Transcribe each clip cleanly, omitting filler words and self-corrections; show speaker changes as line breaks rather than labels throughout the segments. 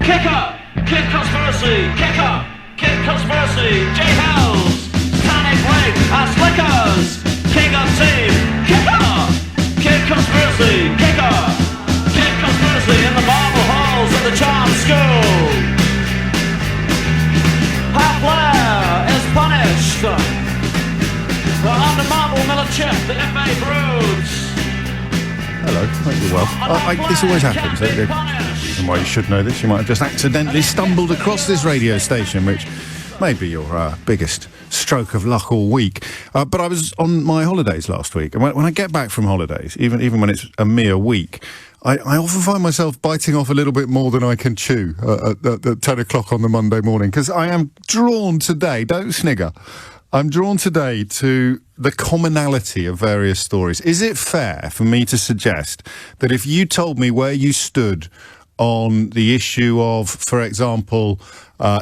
Kicker! Kick conspiracy! Kicker! Kick conspiracy! J Hells! Panic Rig! Slickers! King of Team! Kicker! Kick conspiracy! Kicker! Kick conspiracy in the marble halls of the charm school! Half Flair is punished! Under marble Miller Chip, the FA broods!
Hello, hope you're well. This always happens. The reason why you should know this, you might have just accidentally stumbled across this radio station, which may be your biggest stroke of luck all week. But I was on my holidays last week, and when I get back from holidays, even when it's a mere week, I often find myself biting off a little bit more than I can chew at 10 o'clock on the Monday morning, because I am drawn today, don't snigger, I'm drawn today to the commonality of various stories. Is it fair for me to suggest that if you told me where you stood on the issue of, for example,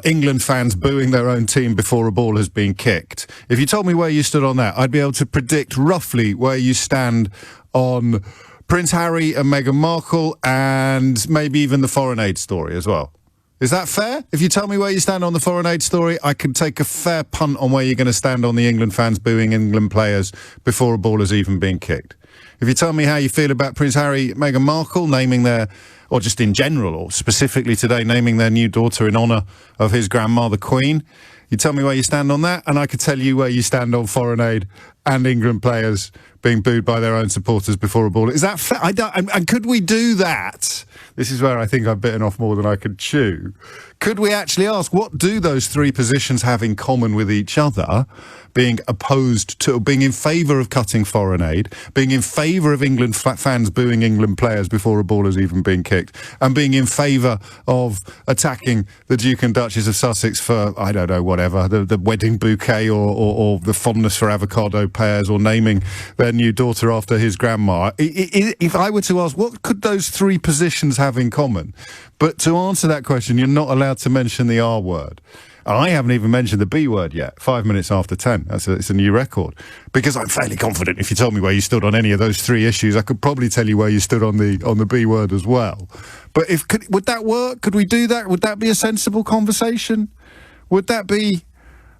England fans booing their own team before a ball has been kicked, if you told me where you stood on that, I'd be able to predict roughly where you stand on Prince Harry and Meghan Markle and maybe even the foreign aid story as well? Is that fair? If you tell me where you stand on the foreign aid story, I can take a fair punt on where you're going to stand on the England fans booing England players before a ball has even been kicked. If you tell me how you feel about Prince Harry, Meghan Markle naming their, or just in general, or specifically today, naming their new daughter in honour of his grandma, the Queen, you tell me where you stand on that, and I could tell you where you stand on foreign aid and England players being booed by their own supporters before a ball. Is that fair? And could we do that? This is where I think I've bitten off more than I could chew. Could we actually ask, what do those three positions have in common with each other? Being opposed to, being in favour of cutting foreign aid, being in favour of England fans booing England players before a ball has even been kicked, and being in favour of attacking the Duke and Duchess of Sussex for, I don't know, whatever, the wedding bouquet or the fondness for avocado pears, or naming their new daughter after his grandma. If I were to ask, what could those three positions have in common? But to answer that question, you're not allowed to mention the R word. And I haven't even mentioned the B word yet. 5 minutes after 10. It's a new record. Because I'm fairly confident if you told me where you stood on any of those three issues, I could probably tell you where you stood on the B word as well. But would that work? Could we do that? Would that be a sensible conversation? Would that be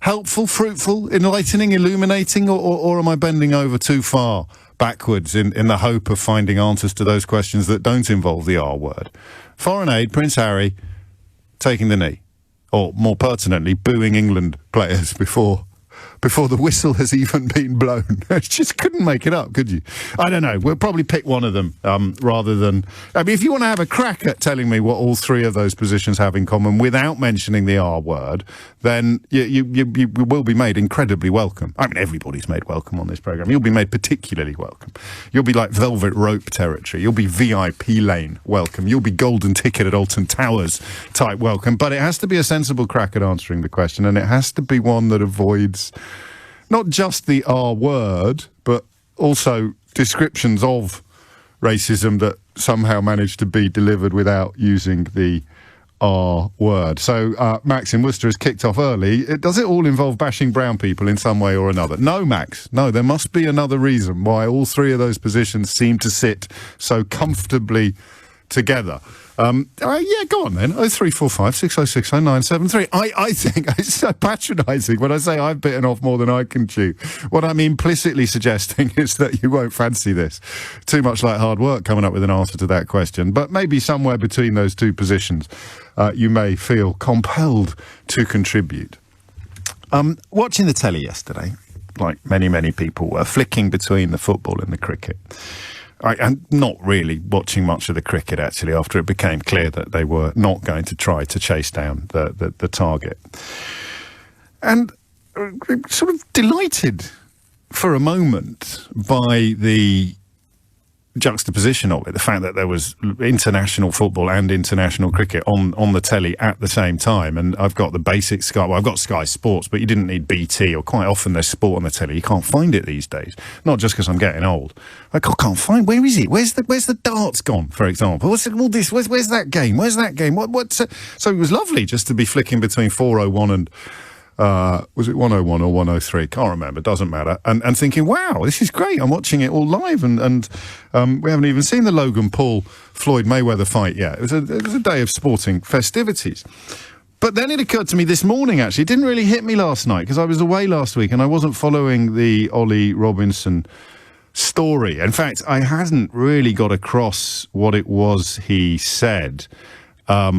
helpful, fruitful, enlightening, illuminating, or am I bending over too far backwards in the hope of finding answers to those questions that don't involve the R word? Foreign aid, Prince Harry taking the knee. Or, more pertinently, booing England players before the whistle has even been blown. Just couldn't make it up, could you? I don't know. We'll probably pick one of them rather than... I mean, if you want to have a crack at telling me what all three of those positions have in common without mentioning the R word, then you will be made incredibly welcome. I mean, everybody's made welcome on this programme. You'll be made particularly welcome. You'll be like velvet rope territory. You'll be VIP lane welcome. You'll be golden ticket at Alton Towers type welcome. But it has to be a sensible crack at answering the question, and it has to be one that avoids not just the R word, but also descriptions of racism that somehow manage to be delivered without using the R word. So Max in Worcester has kicked off early. Does it all involve bashing brown people in some way or another? No, Max. No, there must be another reason why all three of those positions seem to sit so comfortably together. Yeah, go on then. 0345 6060 973. I think it's so patronising when I say I've bitten off more than I can chew. What I'm implicitly suggesting is that you won't fancy this. Too much like hard work coming up with an answer to that question. But maybe somewhere between those two positions, you may feel compelled to contribute. Watching the telly yesterday, like many, many people were, flicking between the football and the cricket. I'm not really watching much of the cricket, actually, after it became clear that they were not going to try to chase down the target. And sort of delighted for a moment by the juxtaposition of it, the fact that there was international football and international cricket on the telly at the same time. And I've got the basic Sky, well, I've got Sky Sports, but you didn't need BT, or quite often there's sport on the telly. You can't find it these days. Not just because I'm getting old. I can't find, where is it? Where's the darts gone, for example? What's all this? Where's that game? Where's that game? So it was lovely just to be flicking between 401 and Was it 101 or 103? Can't remember. Doesn't matter. And thinking, wow, this is great. I'm watching it all live, and we haven't even seen the Logan Paul Floyd Mayweather fight yet. It was a day of sporting festivities. But then it occurred to me this morning, actually. It didn't really hit me last night because I was away last week and I wasn't following the Ollie Robinson story. In fact, I hadn't really got across what it was he said. What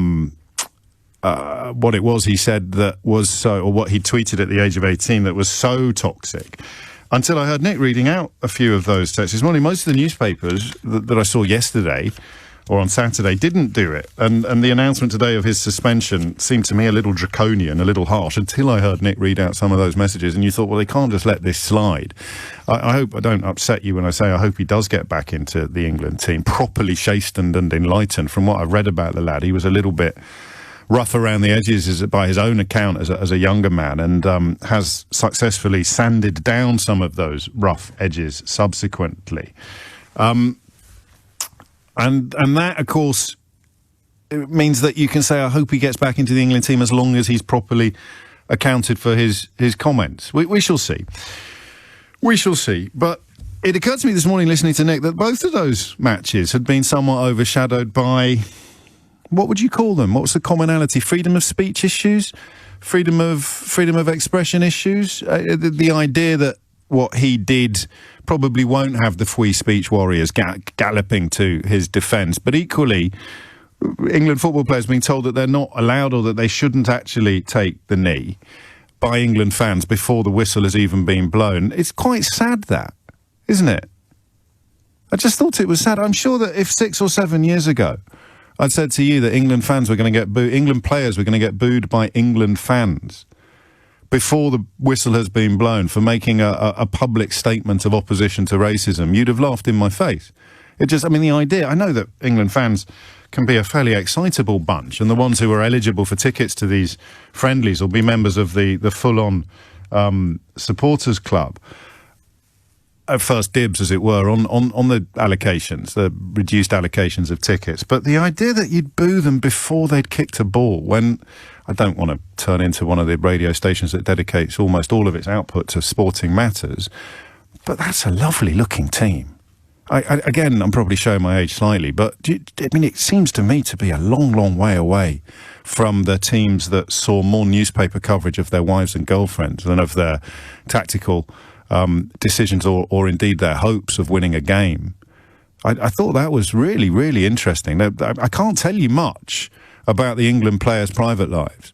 it was he said that was so, or what he tweeted at the age of 18 that was so toxic, until I heard Nick reading out a few of those texts this morning. Most of the newspapers that I saw yesterday or on Saturday didn't do it, and the announcement today of his suspension seemed to me a little draconian, a little harsh, until I heard Nick read out some of those messages, and you thought, well, they can't just let this slide. I hope I don't upset you when I say I hope he does get back into the England team, properly chastened and enlightened. From what I've read about the lad, he was a little bit rough around the edges by his own account as a younger man, and has successfully sanded down some of those rough edges subsequently. And that, of course, it means that you can say, I hope he gets back into the England team as long as he's properly accounted for his comments. We shall see. We shall see. But it occurred to me this morning, listening to Nick, that both of those matches had been somewhat overshadowed by, what would you call them? What's the commonality? Freedom of speech issues? Freedom of expression issues? The idea that what he did probably won't have the free speech warriors galloping to his defence. But equally, England football players being told that they're not allowed, or that they shouldn't actually take the knee by England fans before the whistle has even been blown. It's quite sad, that, isn't it? I just thought it was sad. I'm sure that if 6 or 7 years ago I'd said to you that England fans were going to get booed, England players were going to get booed by England fans before the whistle has been blown for making a public statement of opposition to racism, you'd have laughed in my face. The idea, I know that England fans can be a fairly excitable bunch, and the ones who are eligible for tickets to these friendlies will be members of the full-on supporters club. At first dibs, as it were, on the allocations, the reduced allocations of tickets. But the idea that you'd boo them before they'd kicked a ball, when I don't want to turn into one of the radio stations that dedicates almost all of its output to sporting matters, but that's a lovely-looking team. Again, I'm probably showing my age slightly, but it seems to me to be a long, long way away from the teams that saw more newspaper coverage of their wives and girlfriends than of their tactical decisions or indeed their hopes of winning a game. I thought that was really, really interesting. I can't tell you much about the England players' private lives,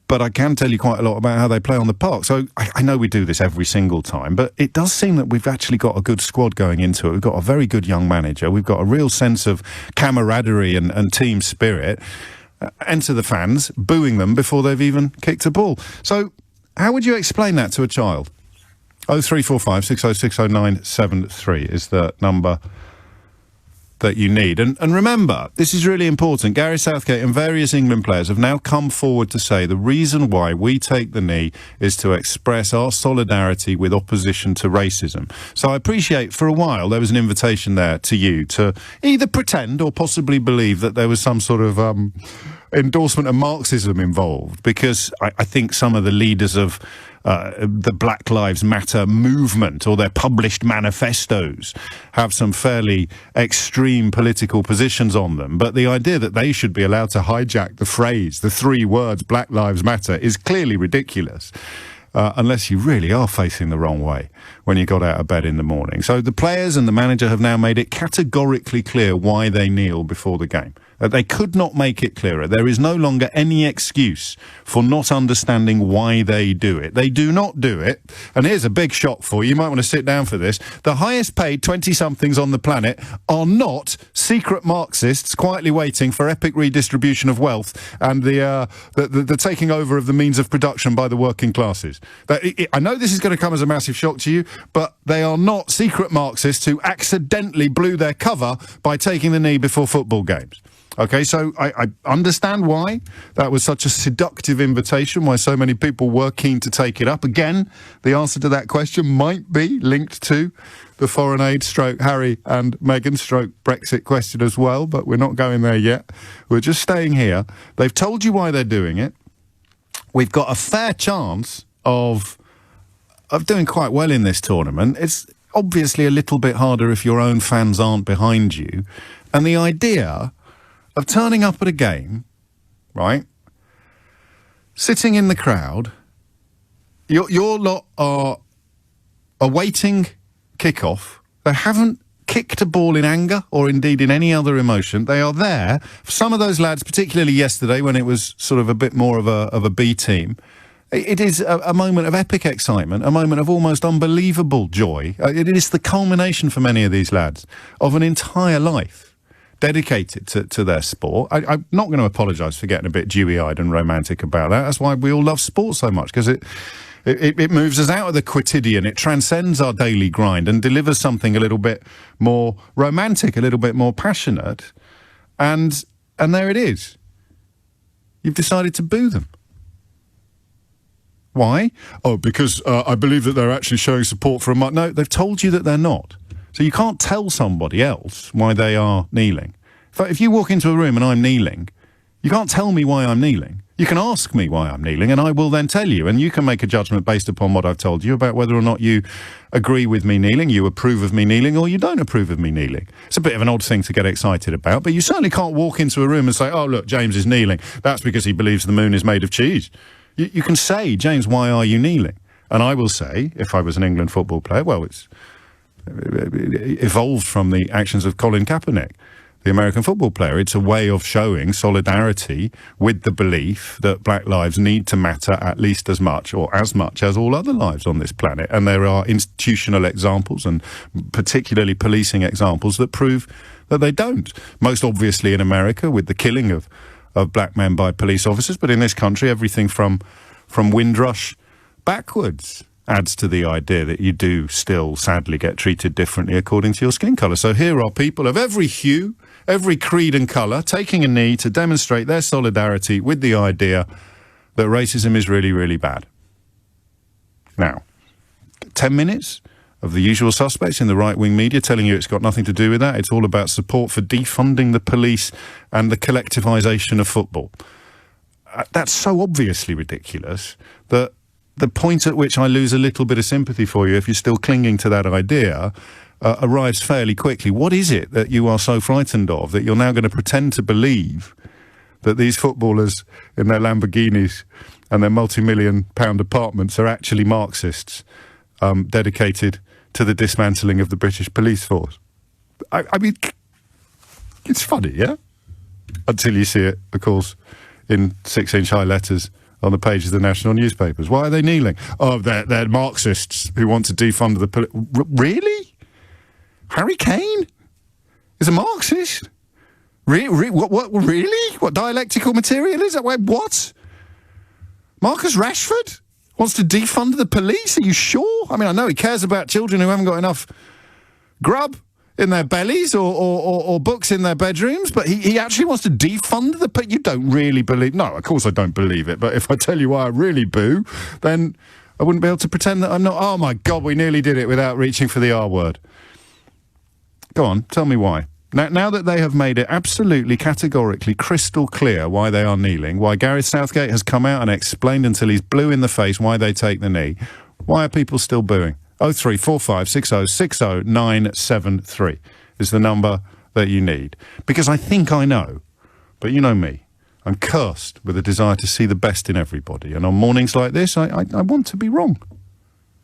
but I can tell you quite a lot about how they play on the park. So I know we do this every single time, but it does seem that we've actually got a good squad going into it. We've got a very good young manager. We've got a real sense of camaraderie and team spirit. Enter the fans, booing them before they've even kicked a ball. So how would you explain that to a child? 0345 6060973 is the number that you need. And remember, this is really important. Gary Southgate and various England players have now come forward to say the reason why we take the knee is to express our solidarity with opposition to racism. So I appreciate for a while there was an invitation there to you to either pretend or possibly believe that there was some sort of endorsement of Marxism involved, because I think some of the leaders of the Black Lives Matter movement or their published manifestos have some fairly extreme political positions on them. But the idea that they should be allowed to hijack the phrase, the 3 words, Black Lives Matter, is clearly ridiculous. Unless you really are facing the wrong way when you got out of bed in the morning. So the players and the manager have now made it categorically clear why they kneel before the game. They could not make it clearer. There is no longer any excuse for not understanding why they do it. They do not do it. And here's a big shock for you. You might want to sit down for this. The highest paid 20-somethings on the planet are not secret Marxists quietly waiting for epic redistribution of wealth and the taking over of the means of production by the working classes. I know this is going to come as a massive shock to you, but they are not secret Marxists who accidentally blew their cover by taking the knee before football games. Okay, so I understand why that was such a seductive invitation, why so many people were keen to take it up. Again, the answer to that question might be linked to the foreign aid / Harry and Meghan / Brexit question as well, but we're not going there yet. We're just staying here. They've told you why they're doing it. we've got a fair chance of doing quite well in this tournament. It's obviously a little bit harder if your own fans aren't behind you. And the idea of turning up at a game, right, sitting in the crowd, your lot are awaiting kick-off. They haven't kicked a ball in anger or indeed in any other emotion. They are there. Some of those lads, particularly yesterday when it was sort of a bit more of a B team, it is a moment of epic excitement, a moment of almost unbelievable joy. It is the culmination for many of these lads of an entire life dedicated to their sport. I'm not going to apologise for getting a bit dewy-eyed and romantic about that. That's why we all love sport so much, because it moves us out of the quotidian. It transcends our daily grind and delivers something a little bit more romantic, a little bit more passionate. And there it is. You've decided to boo them. Why? Oh, because I believe that they're actually showing support for a... No, they've told you that they're not. So you can't tell somebody else why they are kneeling. If you walk into a room and I'm kneeling, you can't tell me why I'm kneeling. You can ask me why I'm kneeling, and I will then tell you, and you can make a judgment based upon what I've told you about whether or not you agree with me kneeling, you approve of me kneeling, or you don't approve of me kneeling. It's a bit of an odd thing to get excited about, but you certainly can't walk into a room and say, oh, look, James is kneeling. That's because he believes the moon is made of cheese. You can say, James, why are you kneeling? And I will say, if I was an England football player, well, it evolved from the actions of Colin Kaepernick, the American football player. It's a way of showing solidarity with the belief that black lives need to matter at least as much or as much as all other lives on this planet. And there are institutional examples and particularly policing examples that prove that they don't. Most obviously in America with the killing of black men by police officers, but in this country everything from Windrush backwards adds to the idea that you do still sadly get treated differently according to your skin colour. So here are people of every hue, every creed and colour taking a knee to demonstrate their solidarity with the idea that racism is really, really bad. Now, 10 minutes of the usual suspects in the right-wing media telling you it's got nothing to do with that. It's all about support for defunding the police and the collectivisation of football. That's so obviously ridiculous that the point at which I lose a little bit of sympathy for you, if you're still clinging to that idea, arrives fairly quickly. What is it that you are so frightened of that you're now going to pretend to believe that these footballers in their Lamborghinis and their multi-million-pound apartments are actually Marxists dedicated to the dismantling of the British police force? I mean, it's funny, yeah? Until you see it, of course, in 6-inch high letters on the pages of the national newspapers. Why are they kneeling? Oh, they're Marxists who want to defund the police. Really? Harry Kane is a Marxist? What, really? What dialectical material is that? What? Marcus Rashford wants to defund the police? Are you sure? I mean, I know he cares about children who haven't got enough grub in their bellies or books in their bedrooms, but he actually wants to defund the police. You don't really believe... No, of course I don't believe it, but if I tell you why I really boo, then I wouldn't be able to pretend that I'm not... Oh, my God, we nearly did it without reaching for the R word. Go on, tell me why. Now that they have made it absolutely categorically crystal clear why they are kneeling, why Gareth Southgate has come out and explained until he's blue in the face why they take the knee, why are people still booing? 03456060973 is the number that you need. Because I think I know, but you know me, I'm cursed with a desire to see the best in everybody. And on mornings like this, I want to be wrong.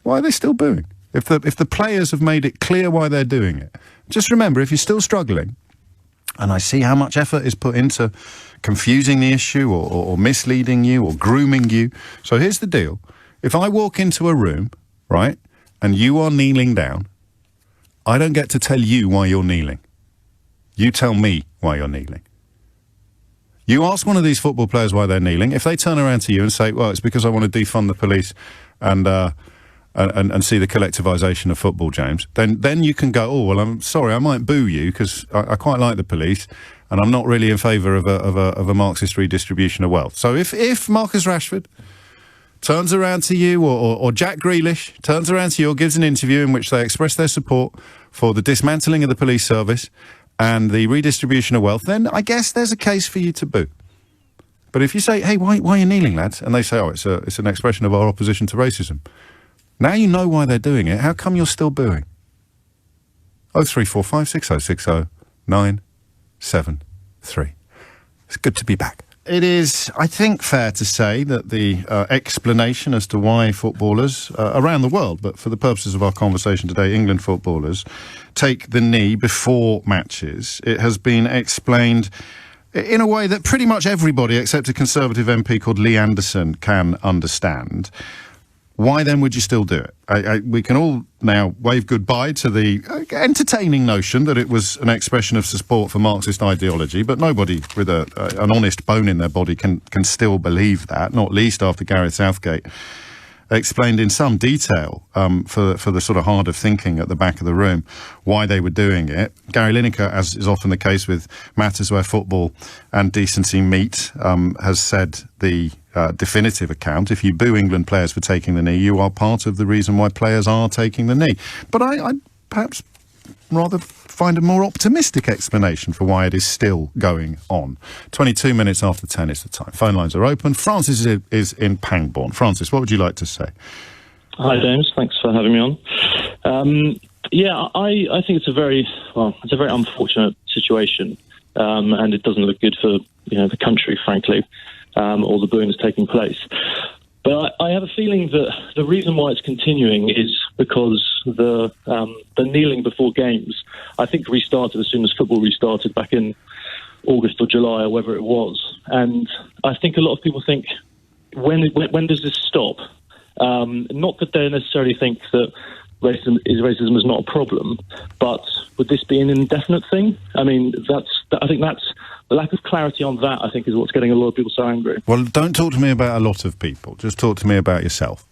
Why are they still booing? If the players have made it clear why they're doing it, just remember, if you're still struggling, and I see how much effort is put into confusing the issue or misleading you or grooming you. So here's the deal. If I walk into a room, right, and you are kneeling down, I don't get to tell you why you're kneeling. You tell me why you're kneeling. You ask one of these football players why they're kneeling. If they turn around to you and say, well, it's because I want to defund the police and see the collectivisation of football, James, then you can go, oh, well, I'm sorry, I might boo you because I quite like the police and I'm not really in favour of a Marxist redistribution of wealth. So if Marcus Rashford turns around to you, or Jack Grealish turns around to you or gives an interview in which they express their support for the dismantling of the police service and the redistribution of wealth, then I guess there's a case for you to boo. But if you say, hey, why are you kneeling, lads? And they say, oh, it's an expression of our opposition to racism. Now you know why they're doing it. How come you're still booing? 0345 6060 973. It's good to be back. It is, I think, fair to say that the explanation as to why footballers around the world, but for the purposes of our conversation today, England footballers take the knee before matches, it has been explained in a way that pretty much everybody except a Conservative MP called Lee Anderson can understand. Why then would you still do it? We can all now wave goodbye to the entertaining notion that it was an expression of support for Marxist ideology, but nobody with an honest bone in their body can still believe that, not least after Gareth Southgate explained in some detail for the sort of hard of thinking at the back of the room why they were doing it. Gary Lineker, as is often the case with matters where football and decency meet, has said the definitive account. If you boo England players for taking the knee, you are part of the reason why players are taking the knee. But I perhaps rather find a more optimistic explanation for why it is still going on. 22 minutes after 10 is the time. Phone lines are open. Francis is in Pangbourne. Francis, what would you like to say?
Hi, James. Thanks for having me on. I think it's a very unfortunate situation, and it doesn't look good for the country, frankly. All the booing that's taking place. But I have a feeling that the reason why it's continuing is because the kneeling before games, I think, restarted as soon as football restarted back in August or July or whatever it was. And I think a lot of people think, when does this stop? Not that they necessarily think that racism is not a problem, but would this be an indefinite thing? I mean, I think that's the lack of clarity on that, I think, is what's getting a lot of people so angry.
Well, don't talk to me about a lot of people. Just talk to me about yourself.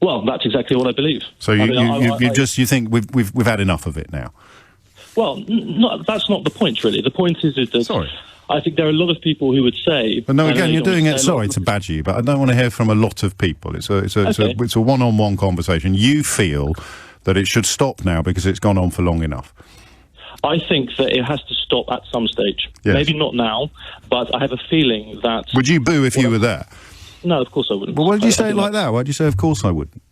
Well, that's exactly what I believe.
So you think we've had enough of it now? Well,
that's not the point, really. The point is that...
Sorry.
I think there are a lot of people who would say...
But no, again, you're doing it... Sorry to badger you, but I don't want to hear from a lot of people. It's a one-on-one conversation. You feel that it should stop now because it's gone on for long enough.
I think that it has to stop at some stage.
Yes.
Maybe not now, but I have a feeling that...
Would you boo if you were there?
No, of course I wouldn't.
Well, why did you say it like that? Why did you say, of course I wouldn't?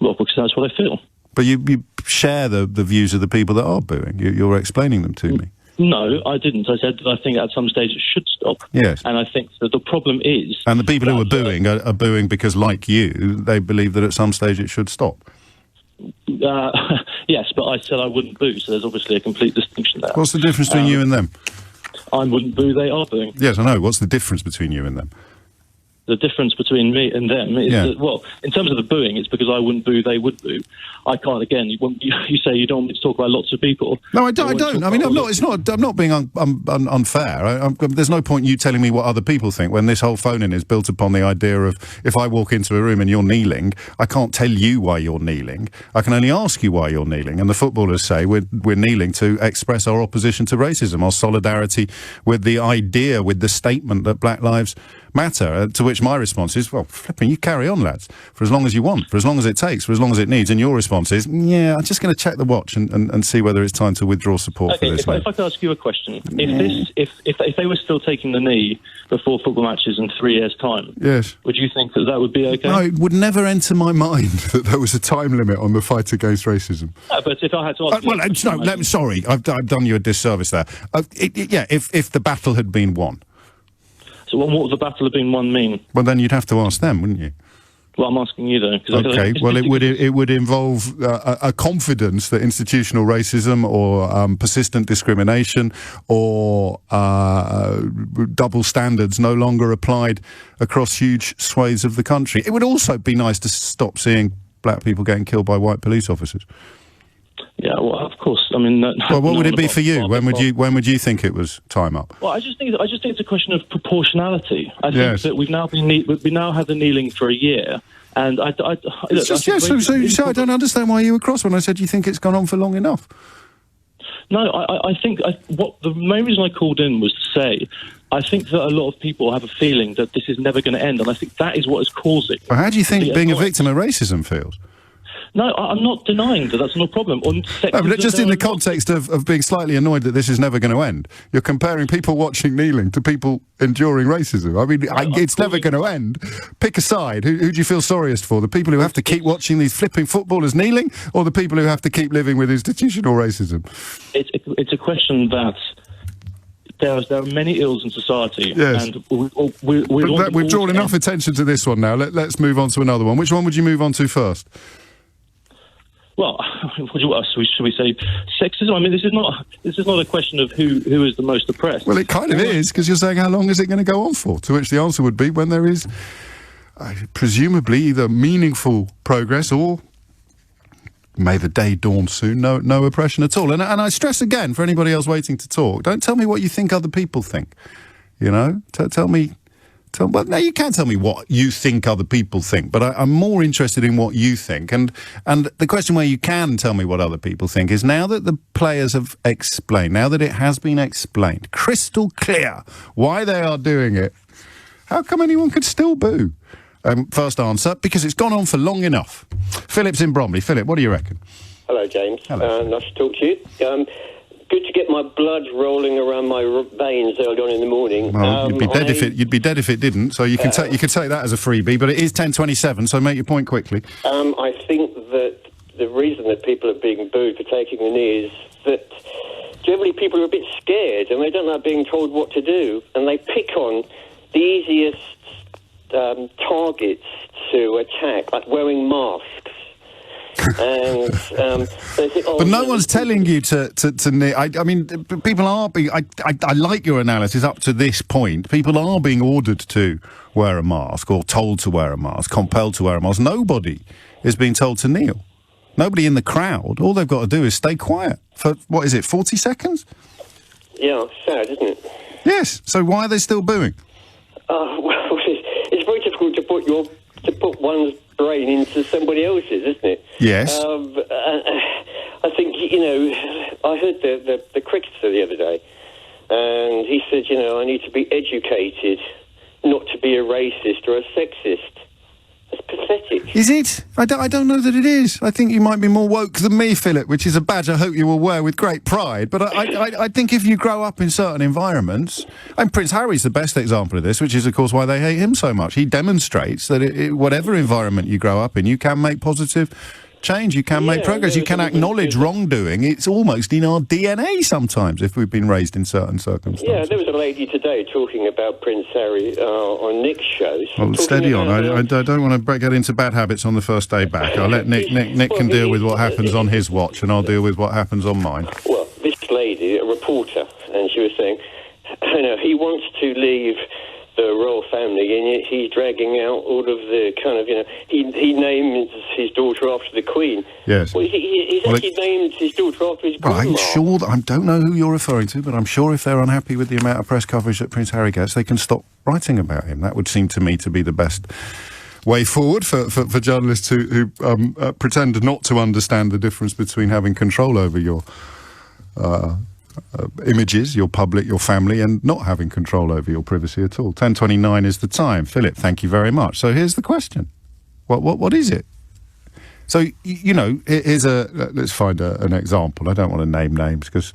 Well, because that's what I feel.
But you share the views of the people that are booing. You're explaining them to me.
No, I didn't. I said that I think at some stage it should stop.
Yes.
And I think that the problem is...
And the people who are booing are booing because, like you, they believe that at some stage it should stop.
Yes, but I said I wouldn't boo, so there's obviously a complete distinction there.
What's the difference between you and them?
I wouldn't boo, they are booing.
Yes, I know. What's the difference between you and them?
The difference between me and them is that, well, in terms of the booing, it's because I wouldn't boo, they would boo. I can't, again, you say you don't want me to talk about lots of people.
No, I don't. I mean, I'm not being unfair. There's no point you telling me what other people think when this whole phone-in is built upon the idea of if I walk into a room and you're kneeling, I can't tell you why you're kneeling. I can only ask you why you're kneeling. And the footballers say we're kneeling to express our opposition to racism, our solidarity with the idea, with the statement that Black Lives Matter, to which my response is, well, flipping, you carry on, lads, for as long as you want, for as long as it takes, for as long as it needs. And your response is, yeah, I'm just going to check the watch and see whether it's time to withdraw support for this.
If I could ask you a question. If they were still taking the knee before football matches in 3 years' time,
yes,
would you think that would be okay?
No, it would never enter my mind that there was a time limit on the fight against racism.
No, but if I had to ask...
sorry, I've done you a disservice there. If the battle had been won.
So what would the battle have been won mean?
Well, then you'd have to ask them, wouldn't you?
Well, I'm asking you, though.
Okay, well, it would involve a confidence that institutional racism or persistent discrimination or double standards no longer applied across huge swathes of the country. It would also be nice to stop seeing black people getting killed by white police officers.
Yeah, well, of course. I mean,
well, what would it be for you? When would you think it was time up?
Well, I just think it's a question of proportionality. I think that we've now had the kneeling for a year, and I don't understand why you were cross when I said you think it's gone on for long enough. No, I think the main reason I called in was to say I think that a lot of people have a feeling that this is never going to end, and I think that is what is causing.
Well, how do you think being a victim of racism feels?
No, I'm not denying that that's not a problem.
No, but just in the context of being slightly annoyed that this is never going to end, you're comparing people watching kneeling to people enduring racism. I mean, it's never going to end. Pick a side. Who do you feel sorriest for? The people who have to keep watching these flipping footballers kneeling, or the people who have to keep living with institutional racism?
It's a question that there are many ills in society,
yes.
And we've
drawn enough attention to this one now. Let's move on to another one. Which one would you move on to first?
Well, should we say sexism? I mean, this is not a question of who is the most oppressed.
Well, it kind of is, because you're saying how long is it going to go on for? To which the answer would be when there is presumably either meaningful progress or, may the day dawn soon, no oppression at all. And I stress again, for anybody else waiting to talk, don't tell me what you think other people think. You know, tell me. Well, no, you can't tell me what you think other people think, but I'm more interested in what you think. And the question where you can tell me what other people think is, now that the players have explained, now that it has been explained, crystal clear why they are doing it, how come anyone could still boo? First answer, because it's gone on for long enough. Philip's in Bromley. Philip, what do you reckon?
Hello, James.
Hello.
Nice to talk to you. Good to get my blood rolling around my veins early on in the morning.
Well, you'd be dead if it didn't. So you could take that as a freebie. But it is 10:27, so make your point quickly.
I think that the reason that people are being booed for taking the knee is that generally people are a bit scared and they don't like being told what to do, and they pick on the easiest targets to attack, like wearing masks. And they think,
but no one's telling you to knee. I mean, people are being. I like your analysis up to this point. People are being ordered to wear a mask, or told to wear a mask, compelled to wear a mask. Nobody is being told to kneel. Nobody in the crowd. All they've got to do is stay quiet for, 40 seconds?
Yeah, sad, isn't it?
Yes. So why are they still booing?
Well, it's very difficult to put one's brain into somebody else's, isn't it?
Yes.
I think, I heard the cricketer the other day, and he said, I need to be educated not to be a racist or a sexist. That's pathetic.
Is it? I don't know that it is. I think you might be more woke than me, Philip, which is a badge I hope you will wear with great pride. But I think if you grow up in certain environments, and Prince Harry's the best example of this, which is, of course, why they hate him so much. He demonstrates that whatever environment you grow up in, you can make positive change, you can make progress, you can acknowledge wrongdoing. It's almost in our DNA sometimes if we've been raised in certain circumstances.
Yeah, there was a lady today talking about Prince Harry on Nick's show.
Well, steady on. I don't want to get into bad habits on the first day back. I'll let Nick can deal with what happens on his watch, and I'll deal with what happens on mine.
Well, this lady, a reporter, and she was saying, he wants to leave the royal family, and yet he's dragging out all of the kind of, he named his daughter after the Queen.
Yes.
Well, he's actually named his daughter after his grandma.
I'm sure I don't know who you're referring to, but I'm sure if they're unhappy with the amount of press coverage that Prince Harry gets, they can stop writing about him. That would seem to me to be the best way forward for journalists who pretend not to understand the difference between having control over your images, your public, your family, and not having control over your privacy at all. 10:29 is the time. Philip, thank you very much. So here's the question. What is it? So, here's let's find an example. I don't want to name names because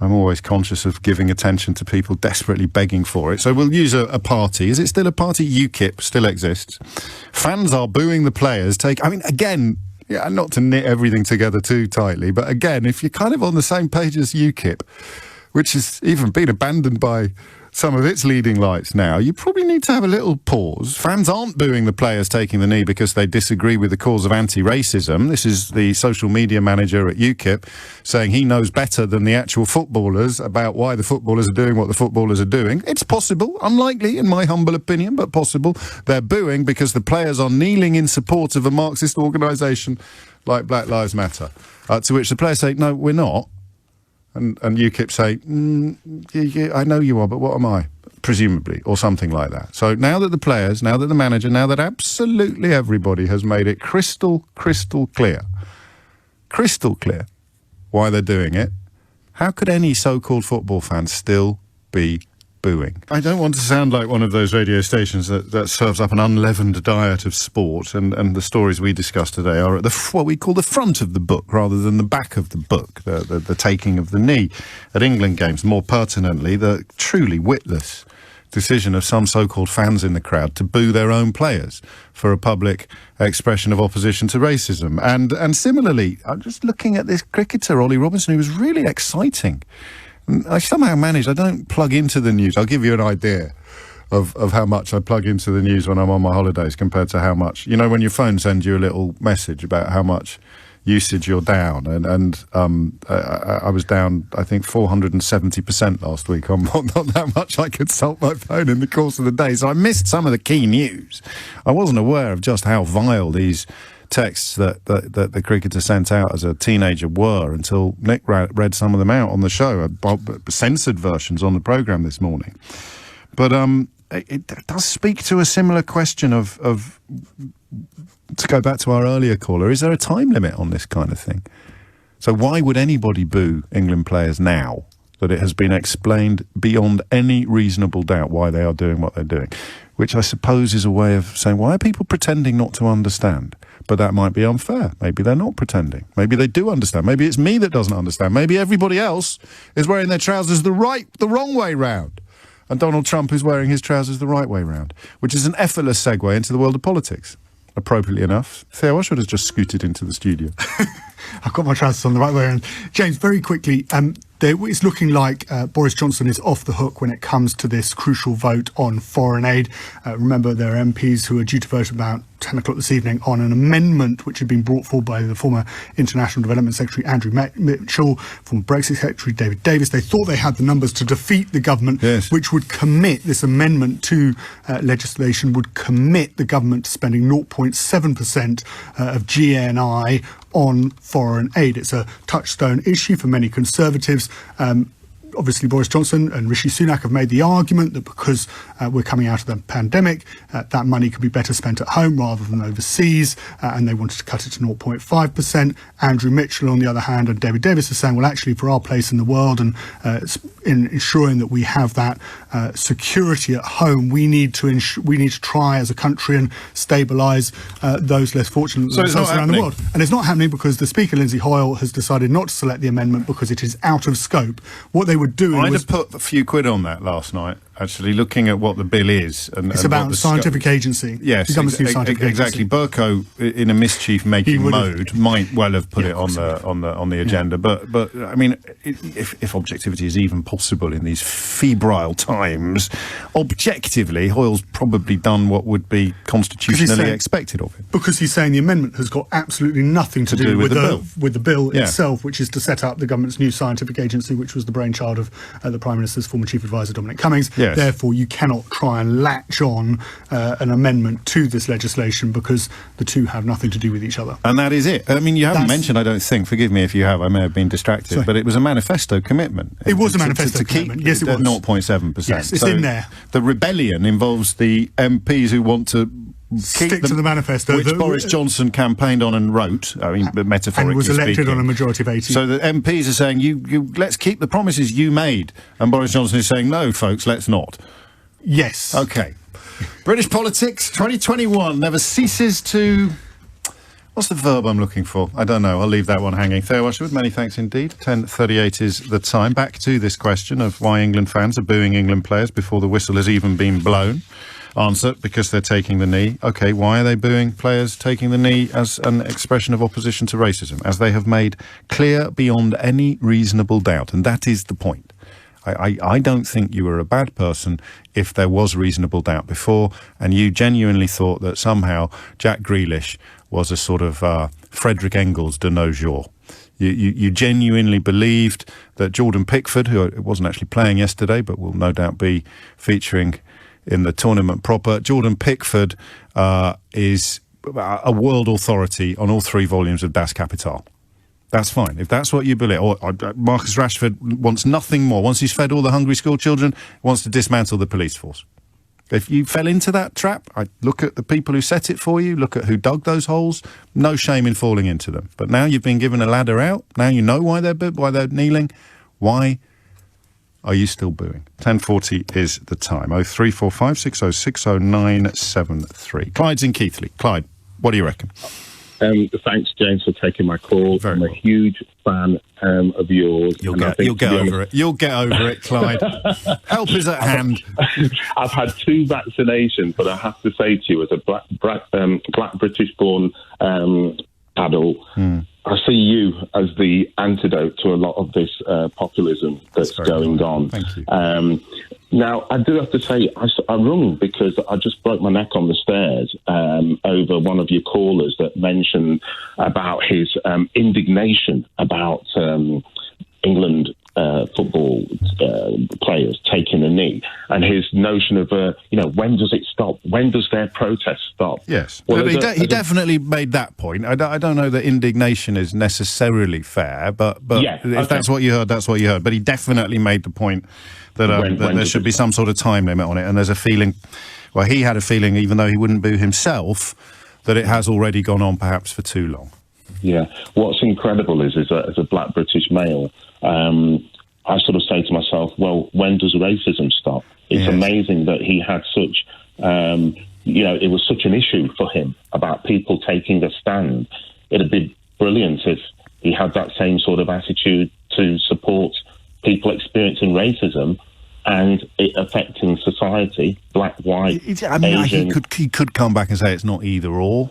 I'm always conscious of giving attention to people desperately begging for it. So we'll use a party. Is it still a party? UKIP still exists. Fans are booing the players. Yeah, not to knit everything together too tightly, but again, if you're kind of on the same page as UKIP, which has even been abandoned by some of its leading lights now, you probably need to have a little pause. Fans aren't booing the players taking the knee because they disagree with the cause of anti-racism. This is the social media manager at UKIP saying he knows better than the actual footballers about why the footballers are doing what the footballers are doing. It's possible, unlikely in my humble opinion, but possible. They're booing because the players are kneeling in support of a Marxist organisation like Black Lives Matter. To which the players say, no, we're not. And UKIP say, yeah, I know you are, but what am I? Presumably, or something like that. So now that the players, now that the manager, now that absolutely everybody has made it crystal clear why they're doing it, how could any so-called football fan still be booing. I don't want to sound like one of those radio stations that serves up an unleavened diet of sport, and the stories we discuss today are at what we call the front of the book rather than the back of the book, the taking of the knee at England games, more pertinently, the truly witless decision of some so-called fans in the crowd to boo their own players for a public expression of opposition to racism. And similarly, I'm just looking at this cricketer, Ollie Robinson, who was really exciting. I somehow managed, I don't plug into the news. I'll give you an idea of how much I plug into the news when I'm on my holidays compared to how much, you know, when your phone sends you a little message about how much usage you're down, and I was down, I think, 470% last week on not that much I consult my phone in the course of the day, so I missed some of the key news. I wasn't aware of just how vile these texts that the cricketer sent out as a teenager were until Nick read some of them out on the show, censored versions on the programme this morning. But it does speak to a similar question of to go back to our earlier caller, is there a time limit on this kind of thing? So why would anybody boo England players now that it has been explained beyond any reasonable doubt why they are doing what they're doing? Which I suppose is a way of saying, why are people pretending not to understand? But that might be unfair. Maybe they're not pretending. Maybe they do understand. Maybe it's me that doesn't understand. Maybe everybody else is wearing their trousers the wrong way round. And Donald Trump is wearing his trousers the right way round, which is an effortless segue into the world of politics. Appropriately enough, Theo Ashwood has just scooted into the studio.
I've got my trousers on the right way around. James, very quickly, it's looking like Boris Johnson is off the hook when it comes to this crucial vote on foreign aid. Remember, there are MPs who are due to vote about 10 o'clock this evening on an amendment which had been brought forward by the former International Development Secretary Andrew Mitchell, former Brexit Secretary David Davis. They thought they had the numbers to defeat the government, yes, which would commit, this amendment to legislation would commit the government to spending 0.7% of GNI on foreign aid. It's a touchstone issue for many Conservatives. Obviously, Boris Johnson and Rishi Sunak have made the argument that because we're coming out of the pandemic, that money could be better spent at home rather than overseas, and they wanted to cut it to 0.5%. Andrew Mitchell, on the other hand, and David Davis are saying, well, actually, for our place in the world and in ensuring that we have that security at home, we need to try as a country and stabilise those less fortunate themselves around the world. And it's not happening because the Speaker, Lindsay Hoyle, has decided not to select the amendment because it is out of scope. What they would do
I'd have put a few quid on that last night, actually, looking at what the bill is.
It's about scientific agency.
Yes, exactly. Burko, in a mischief-making mode, might well have put it on the agenda. But I mean, if objectivity is even possible in these febrile times, objectively, Hoyle's probably done what would be constitutionally expected of him.
Because he's saying the amendment has got absolutely nothing to do with the bill itself, which is to set up the government's new scientific agency, which was the brainchild of the Prime Minister's former Chief Advisor, Dominic Cummings. Yes. Therefore, you cannot try and latch on an amendment to this legislation because the two have nothing to do with each other.
And that is it. I mean, you haven't mentioned, I don't think, forgive me if you have, I may have been distracted, but it was a manifesto commitment.
It was a manifesto commitment, yes, it was.
0.7%.
Yes, it's in there.
The rebellion involves the MPs who want to
stick to the manifesto,
which Boris Johnson campaigned on and wrote. I mean, metaphorically
and was elected
speaking,
on a majority of 80.
So the MPs are saying, "You let's keep the promises you made," and Boris Johnson is saying, "No, folks, let's not."
Yes.
Okay. British politics 2021 never ceases to. What's the verb I'm looking for? I don't know. I'll leave that one hanging. Theo Ashwood, many thanks indeed. 10:38 is the time. Back to this question of why England fans are booing England players before the whistle has even been blown. Answer, because they're taking the knee. OK, why are they booing players taking the knee as an expression of opposition to racism? As they have made clear beyond any reasonable doubt. And that is the point. I don't think you were a bad person if there was reasonable doubt before and you genuinely thought that somehow Jack Grealish was a sort of Frederick Engels de nos jours. You genuinely believed that Jordan Pickford, who wasn't actually playing yesterday but will no doubt be featuring in the tournament proper, Jordan Pickford is a world authority on all 3 volumes of Das Kapital. That's fine. If that's what you believe. Or Marcus Rashford wants nothing more. Once he's fed all the hungry school children, wants to dismantle the police force. If you fell into that trap, I look at the people who set it for you, look at who dug those holes, no shame in falling into them. But now you've been given a ladder out, now you know why they're kneeling, why Are you still booing? 10:40 is the time. 0345 6060 973. Clyde's in Keighley. Clyde, what do you reckon?
Thanks, James, for taking my call.
Very
I'm
well.
a huge fan of yours.
You'll get over it. You'll get over it, Clyde. Help is at hand.
I've had 2 vaccinations, but I have to say to you, as a black British-born adult, I see you as the antidote to a lot of this populism that's going on.
Thank you.
Now, I do have to say, I rung because I just broke my neck on the stairs over one of your callers that mentioned about his indignation about England football players taking a knee, and his notion of, when does it stop? When does their protest stop?
Yes.
Well,
he definitely made that point. I don't know that indignation is necessarily fair, but if that's what you heard, that's what you heard. But he definitely made the point that, that there should be some sort of time limit on it. And there's a feeling, well, he had a feeling, even though he wouldn't boo himself, that it has already gone on perhaps for too long.
Yeah. What's incredible is that as a black British male, I sort of say to myself, well, when does racism stop? It's amazing that he had such, it was such an issue for him about people taking a stand. It'd be brilliant if he had that same sort of attitude to support people experiencing racism and it affecting society, black, white, Asian.
He could come back and say it's not either or,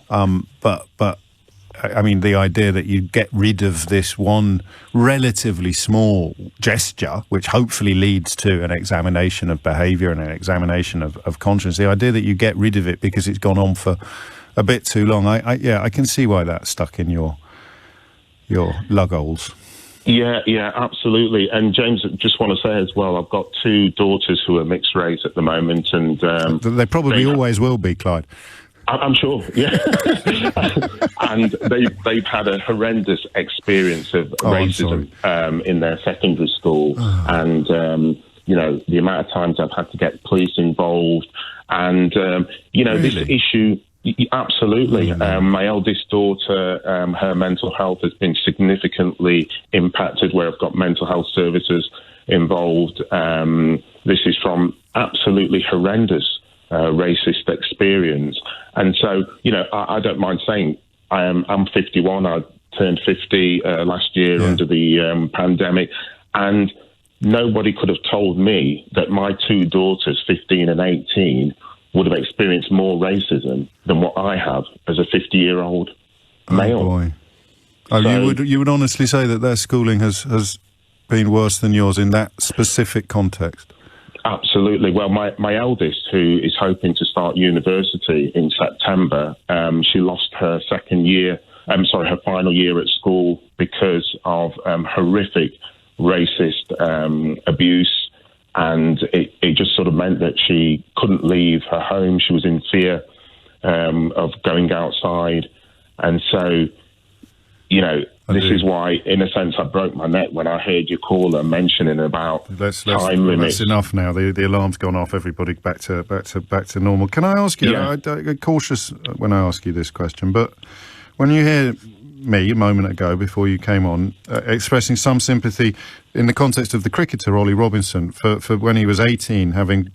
but I mean, the idea that you get rid of this one relatively small gesture, which hopefully leads to an examination of behaviour and an examination of conscience, the idea that you get rid of it because it's gone on for a bit too long, I can see why that's stuck in your lug holes.
Yeah, absolutely. And James, just want to say as well, I've got 2 daughters who are mixed race at the moment, and
they probably always will be, Clyde.
I'm sure, yeah. And they've had a horrendous experience of racism in their secondary school, and the amount of times I've had to get police involved, and really? This issue. Absolutely. My eldest daughter, her mental health has been significantly impacted, where I've got mental health services involved. This is from absolutely horrendous racist experience. And so, I don't mind saying I'm 51. I turned 50 last year under the pandemic. And nobody could have told me that my 2 daughters, 15 and 18, would have experienced more racism than what I have as a 50-year-old male.
Oh, boy. You would honestly say that their schooling has been worse than yours in that specific context?
Absolutely. Well, my eldest, who is hoping to start university in September, she lost her her final year at school because of horrific racist abuse. And it just sort of meant that she couldn't leave her home. She was in fear of going outside. And so, this is why, in a sense, I broke my neck when I heard your caller mentioning about time limits.
That's enough now. The alarm's gone off. Everybody back to normal. Can I ask you? I'm cautious when I ask you this question, but when you hear me a moment ago before you came on expressing some sympathy in the context of the cricketer Ollie Robinson for when he was 18, having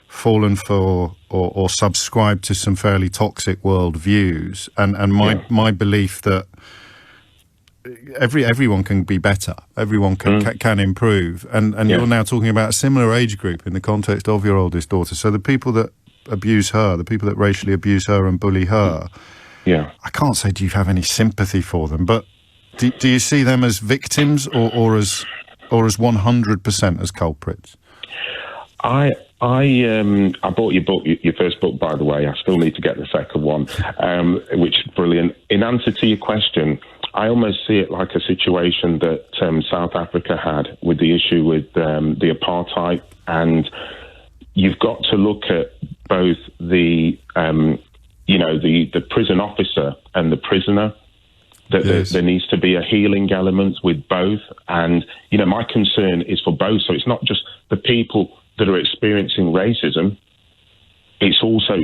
fallen for or subscribed to some fairly toxic world views, and my belief that everyone can be better, everyone can improve, and you're now talking about a similar age group in the context of your oldest daughter. So the people that abuse her, the people that racially abuse her and bully her, I can't say do you have any sympathy for them, but do you see them as victims or as 100% as culprits?
I bought your book, your first book, by the way. I still need to get the second one, which is brilliant. In answer to your question, I almost see it like a situation that South Africa had with the issue with the apartheid, and you've got to look at both the prison officer and the prisoner. That there needs to be a healing element with both, and my concern is for both. So it's not just the people that are experiencing racism. It's also,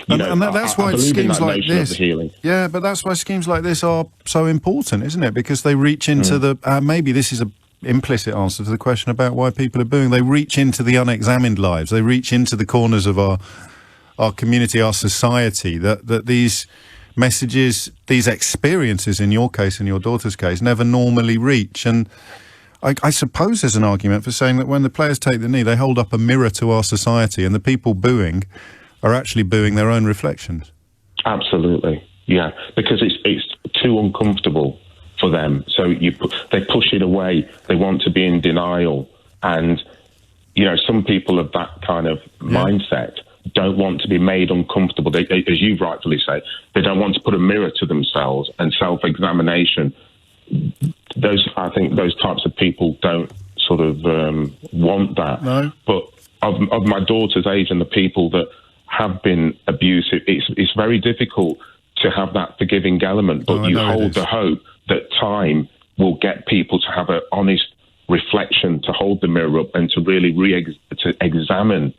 that's why schemes like this. Yeah, but that's why schemes like this are so important, isn't it? Because they reach into maybe this is implicit answer to the question about why people are booing. They reach into the unexamined lives. They reach into the corners of our community, our society, that these messages, these experiences, in your case, in your daughter's case, never normally reach. And I suppose there's an argument for saying that when the players take the knee, they hold up a mirror to our society, and the people booing are actually booing their own reflections.
Absolutely, yeah, because it's too uncomfortable for them. So they push it away. They want to be in denial. And, some people of that kind of mindset don't want to be made uncomfortable. They, as you rightfully say, they don't want to put a mirror to themselves and self-examination. I think those types of people don't sort of want that.
No.
But of my daughter's age and the people that have been abusive, it's very difficult to have that forgiving element. But you hold the hope that time will get people to have an honest reflection, to hold the mirror up and to really examine.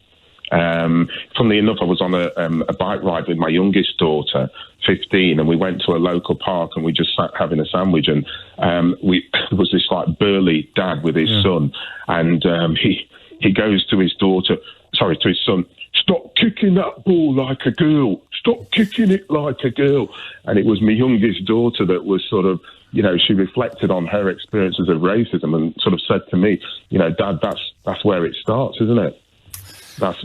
Funnily enough, I was on a bike ride with my youngest daughter, 15, and we went to a local park and we just sat having a sandwich, and there was this like burly dad with his son, and he goes to his son, "Stop kicking that ball like a girl. Stop kicking it like a girl." And it was my youngest daughter that was sort of, she reflected on her experiences of racism and sort of said to me, "Dad, that's where it starts, isn't it?" That's,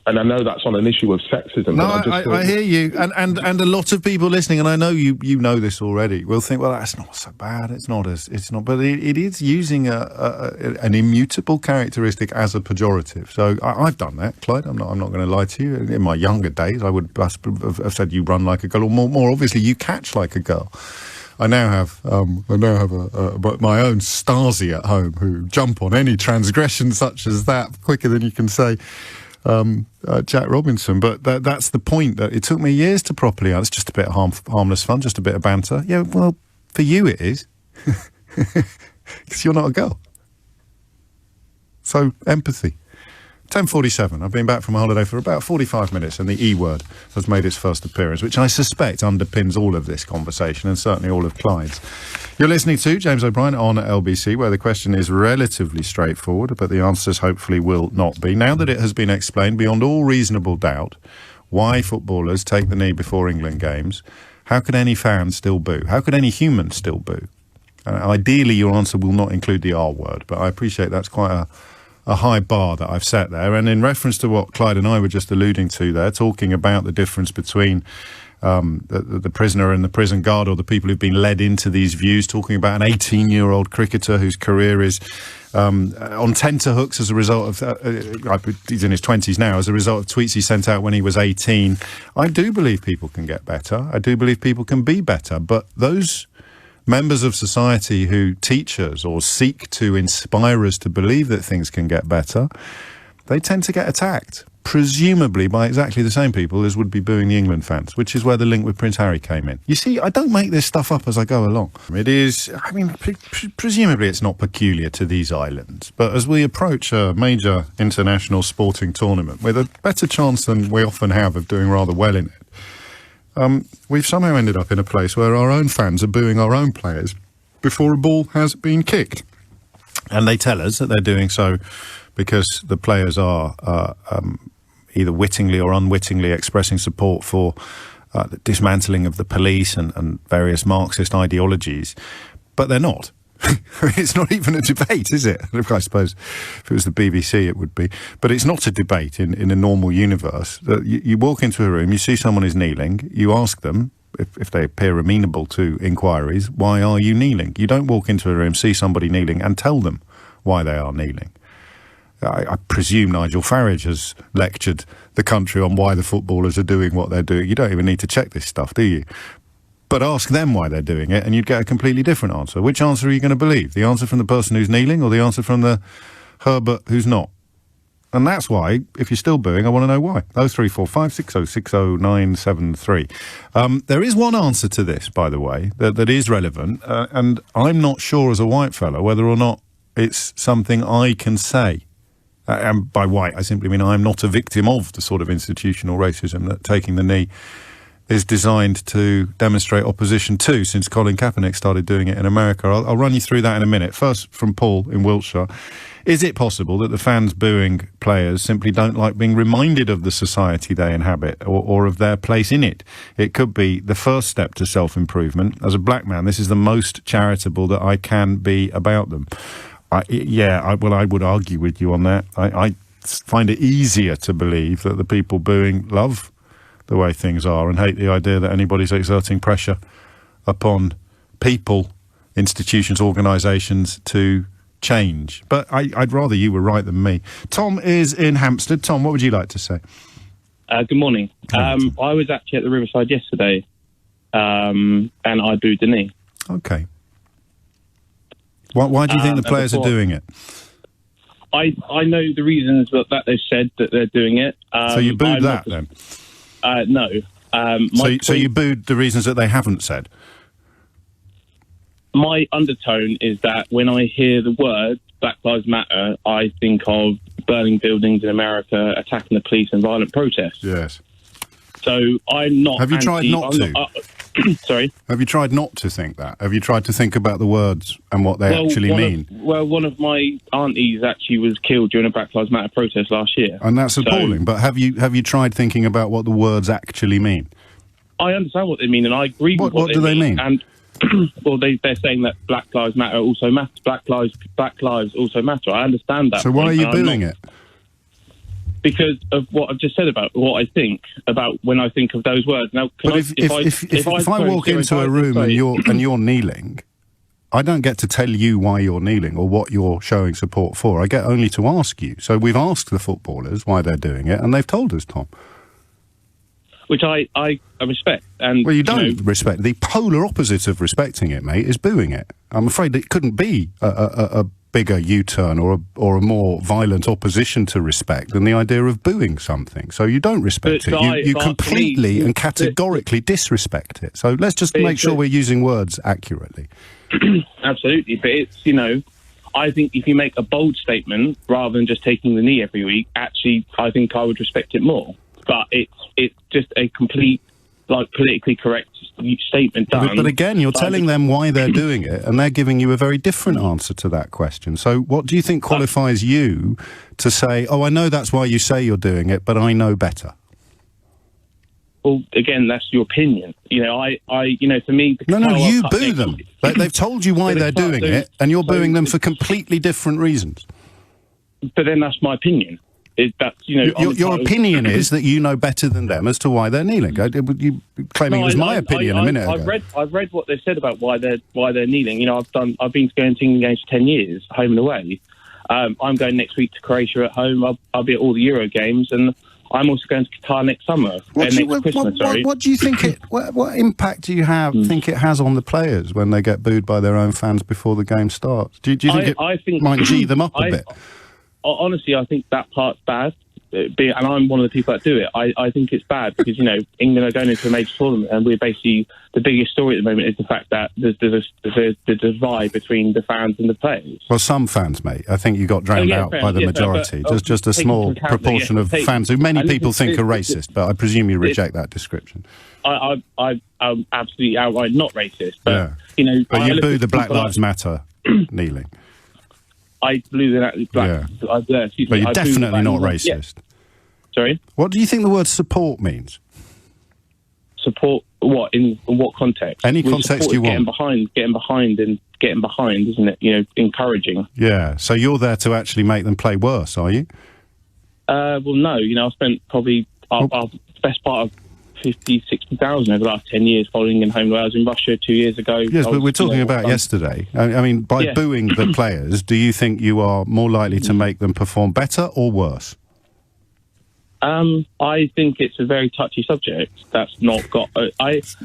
and I know that's on an issue of sexism.
No, I hear you, and a lot of people listening, and I know you know this already, will think, well, that's not so bad. It's not, but it is using an immutable characteristic as a pejorative. So I've done that, Clyde. I'm not going to lie to you. In my younger days, I would have said you run like a girl, or more obviously, you catch like a girl. I now have my own Stasi at home who jump on any transgression such as that quicker than you can say Jack Robinson. But that's the point. That it took me years to properly. It's just a bit of harmless fun, just a bit of banter. Yeah, well, for you it is, because you're not a girl. So empathy. 10:47. I've been back from a holiday for about 45 minutes, and the E word has made its first appearance, which I suspect underpins all of this conversation, and certainly all of Clyde's. You're listening to James O'Brien on LBC, where the question is relatively straightforward, but the answers hopefully will not be. Now that it has been explained beyond all reasonable doubt why footballers take the knee before England games, how could any fan still boo? How could any human still boo? Ideally, your answer will not include the R word, but I appreciate that's quite a high bar that I've set there. And in reference to what Clyde and I were just alluding to there, talking about the difference between the prisoner and the prison guard, or the people who've been led into these views, talking about an 18-year-old cricketer whose career is on tenterhooks as a result of, he's in his 20s now, as a result of tweets he sent out when he was 18. I do believe people can get better. I do believe people can be better. But those members of society who teach us or seek to inspire us to believe that things can get better, they tend to get attacked, presumably by exactly the same people as would be booing the England fans, which is where the link with Prince Harry came in. You see, I don't make this stuff up as I go along. It is, presumably it's not peculiar to these islands, but as we approach a major international sporting tournament with a better chance than we often have of doing rather well in it, we've somehow ended up in a place where our own fans are booing our own players before a ball has been kicked. And they tell us that they're doing so because the players are either wittingly or unwittingly expressing support for the dismantling of the police and various Marxist ideologies. But they're not. It's not even a debate, is it? I suppose if it was the BBC it would be. But it's not a debate in a normal universe. You walk into a room, you see someone is kneeling, you ask them, if they appear amenable to inquiries, why are you kneeling? You don't walk into a room, see somebody kneeling and tell them why they are kneeling. I presume Nigel Farage has lectured the country on why the footballers are doing what they're doing. You don't even need to check this stuff, do you? But ask them why they're doing it, and you'd get a completely different answer. Which answer are you going to believe? The answer from the person who's kneeling, or the answer from the Herbert who's not? And that's why, if you're still booing, I want to know why. 0345 60 60 973. There is one answer to this, by the way, that is relevant, and I'm not sure as a white fellow whether or not it's something I can say. And by white, I simply mean I'm not a victim of the sort of institutional racism that taking the knee is designed to demonstrate opposition to, since Colin Kaepernick started doing it in America. I'll run you through that in a minute. First, from Paul in Wiltshire. Is it possible that the fans booing players simply don't like being reminded of the society they inhabit or of their place in it? It could be the first step to self-improvement. As a black man, this is the most charitable that I can be about them. I would argue with you on that. I find it easier to believe that the people booing love the way things are and hate the idea that anybody's exerting pressure upon people, institutions, organisations to change. But I'd rather you were right than me. Tom is in Hampstead. Tom, what would you like to say?
Good morning. I was actually at the Riverside yesterday, and I booed the knee.
Okay. Why do you think the players are doing it?
I know the reasons that they've said that they're doing it.
So you booed that then?
No.
So you booed the reasons that they haven't said?
My undertone is that when I hear the word Black Lives Matter, I think of burning buildings in America, attacking the police and violent protests.
Yes.
So I'm not...
Have you tried not to?
Sorry?
Have you tried not to think that? Have you tried to think about the words and what they actually mean?
One of my aunties actually was killed during a Black Lives Matter protest last year.
And that's appalling, but have you tried thinking about what the words actually mean?
I understand what they mean, and I agree with what
do they mean?
And well, they're saying that Black Lives Matter also matter. Black lives also matter. I understand that.
So why are you booing it?
Because of what I've just said about what I think about when I think of those words. Now,
if I walk into a room and you're kneeling, I don't get to tell you why you're kneeling or what you're showing support for. I get only to ask you. So we've asked the footballers why they're doing it, and they've told us, Tom.
Which I respect. And
well, you don't respect. The polar opposite of respecting it, mate, is booing it. I'm afraid it couldn't be a bigger U-turn or a more violent opposition to respect than the idea of booing something. So you don't respect it. You completely and categorically disrespect it. So let's just make sure we're using words accurately.
Absolutely. But it's, I think if you make a bold statement rather than just taking the knee every week, actually, I think I would respect it more. But it's just a complete, politically correct statement done.
But again, you're telling them why they're doing it, and they're giving you a very different answer to that question. So what do you think qualifies you to say, oh, I know that's why you say you're doing it, but I know better?
Well, again, that's your opinion. For me...
No, you boo them. They've told you why they're doing it, and you're booing them for completely different reasons.
But then that's my opinion.
Your opinion is that you know better than them as to why they're kneeling. You claiming it was my opinion a minute ago.
I've read what they've said about why they're kneeling. I've been going to England games for 10 years, home and away. I'm going next week to Croatia at home. I'll be at all the Euro games, and I'm also going to Qatar next summer. What
do you think? What impact do you think it has on the players when they get booed by their own fans before the game starts? Do you think it might gee them up a bit?
Honestly, I think that part's bad, and I'm one of the people that do it. I think it's bad because, England are going into a major tournament, and we're basically, the biggest story at the moment is the fact that there's a divide between the fans and the players.
Well, some fans, mate. I think you got drowned out by the majority. Just a small proportion of fans who many people think are racist, but I presume you reject that description.
I'm absolutely outright not racist, but,
But you boo the Black Lives Matter kneeling.
I blew the black.
Yeah. But you're definitely not racist.
Yeah. Sorry?
What do you think the word support means?
Support what? In what context?
Any context you want.
Getting behind, isn't it? Encouraging.
Yeah. So you're there to actually make them play worse, are you?
Well, no. I spent probably our best part of 50,000, 60,000 over the last 10 years following in home. I was in Russia 2 years ago.
Yes, but we're talking about yesterday. I mean, by booing the players, do you think you are more likely to make them perform better or worse?
I think it's a very touchy subject. That's not got... It's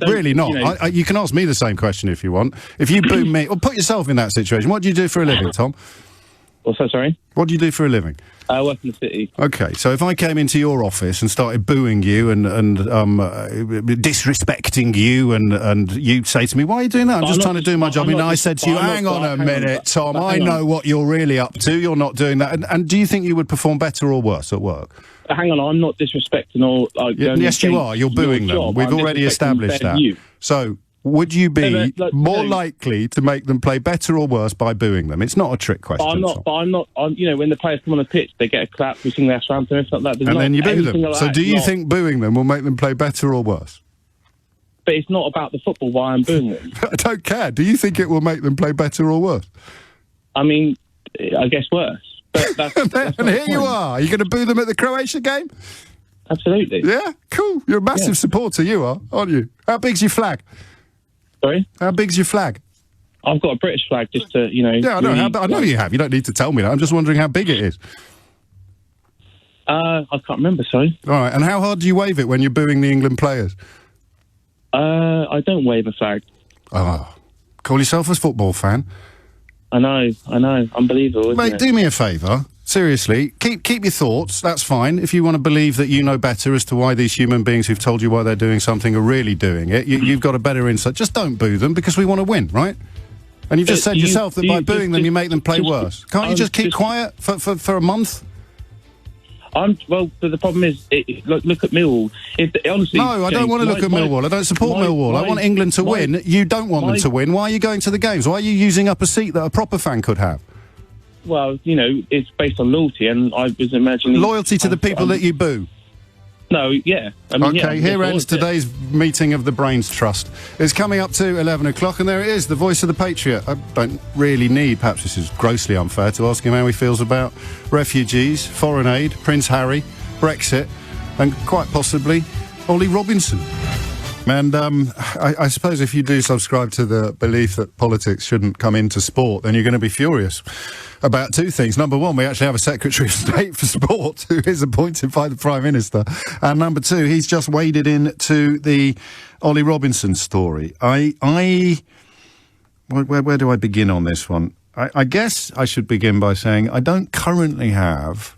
really not. You can ask me the same question if you want. If you boo me... Or put yourself in that situation. What do you do for a living, Tom?
What's that, sorry?
What do you do for a living?
I work in the city.
Okay, so if I came into your office and started booing you and disrespecting you, and you say to me, "Why are you doing that?" I'm just trying to do my job. And I said to you, "Hang on a minute, Tom. I know what you're really up to. You're not doing that." And do you think you would perform better or worse at work?
Hang on, I'm not disrespecting or.
Yes, you are. You're booing them. We've already established that. So. Would you be more likely to make them play better or worse by booing them? It's not a trick question.
I'm not. When the players come on the pitch, they get a clap, we sing their anthem, and stuff like that.
And then you boo them. So do you think booing them will make them play better or worse?
But it's not about the football, why I'm booing them.
I don't care. Do you think it will make them play better or worse?
I mean, I guess worse. But that's
and here you are. Are you going to boo them at the Croatia game?
Absolutely.
Yeah? Cool. You're a massive supporter, you are, aren't you? How big's your flag?
Sorry?
How big's your flag?
I've got a British flag just to,
Yeah, I know.
Really,
I know you have. You don't need to tell me that. I'm just wondering how big it is.
I can't remember, sorry.
All right. And how hard do you wave it when you're booing the England players?
I don't wave a flag.
Oh. Call yourself a football fan?
I know. Unbelievable,
Mate,
isn't it?
do me a favour. Seriously, keep your thoughts. That's fine. If you want to believe that you know better as to why these human beings who've told you why they're doing something are really doing it, you've got a better insight. Just don't boo them because we want to win, right? And you've just said yourself that by booing them, you make them play worse. Can't you just keep quiet for a month?
But the problem is, look at Millwall. Honestly,
no, I don't want to look at Millwall. I don't support Millwall. I want England to win. You don't want them to win. Why are you going to the games? Why are you using up a seat that a proper fan could have?
Well, it's based on loyalty, and I was imagining...
Loyalty to the people that you boo?
No, yeah.
Here ends today's meeting of the Brains Trust. It's coming up to 11 o'clock, and there it is, the voice of the patriot. I don't really need, perhaps this is grossly unfair, to ask him how he feels about refugees, foreign aid, Prince Harry, Brexit, and quite possibly Ollie Robinson. And I suppose if you do subscribe to the belief that politics shouldn't come into sport, then you're going to be furious about two things. Number one, we actually have a Secretary of State for Sport who is appointed by the Prime Minister. And number two, he's just waded into the Ollie Robinson story. Where do I begin on this one? I guess I should begin by saying I don't currently have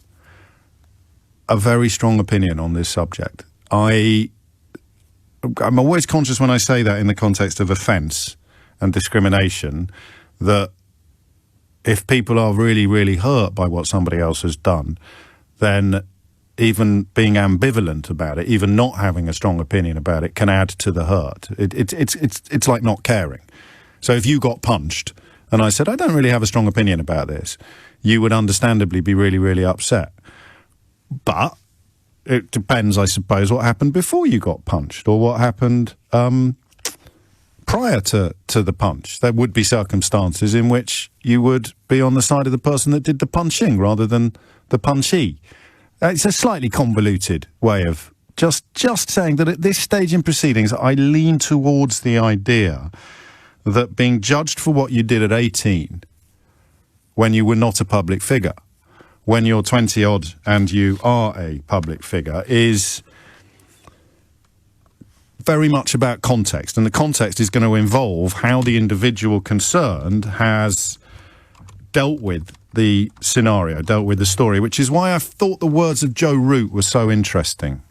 a very strong opinion on this subject. I'm always conscious when I say that in the context of offence and discrimination, that if people are really, really hurt by what somebody else has done, then even being ambivalent about it, even not having a strong opinion about it, can add to the hurt. It's like not caring. So if you got punched and I said, I don't really have a strong opinion about this, you would understandably be really, really upset. But it depends, I suppose, what happened before you got punched or what happened prior to the punch. There would be circumstances in which you would be on the side of the person that did the punching rather than the punchee. It's a slightly convoluted way of just saying that at this stage in proceedings, I lean towards the idea that being judged for what you did at 18 when you were not a public figure, when you're 20-odd and you are a public figure, is very much about context. And the context is going to involve how the individual concerned has dealt with the scenario, dealt with the story, which is why I thought the words of Joe Root were so interesting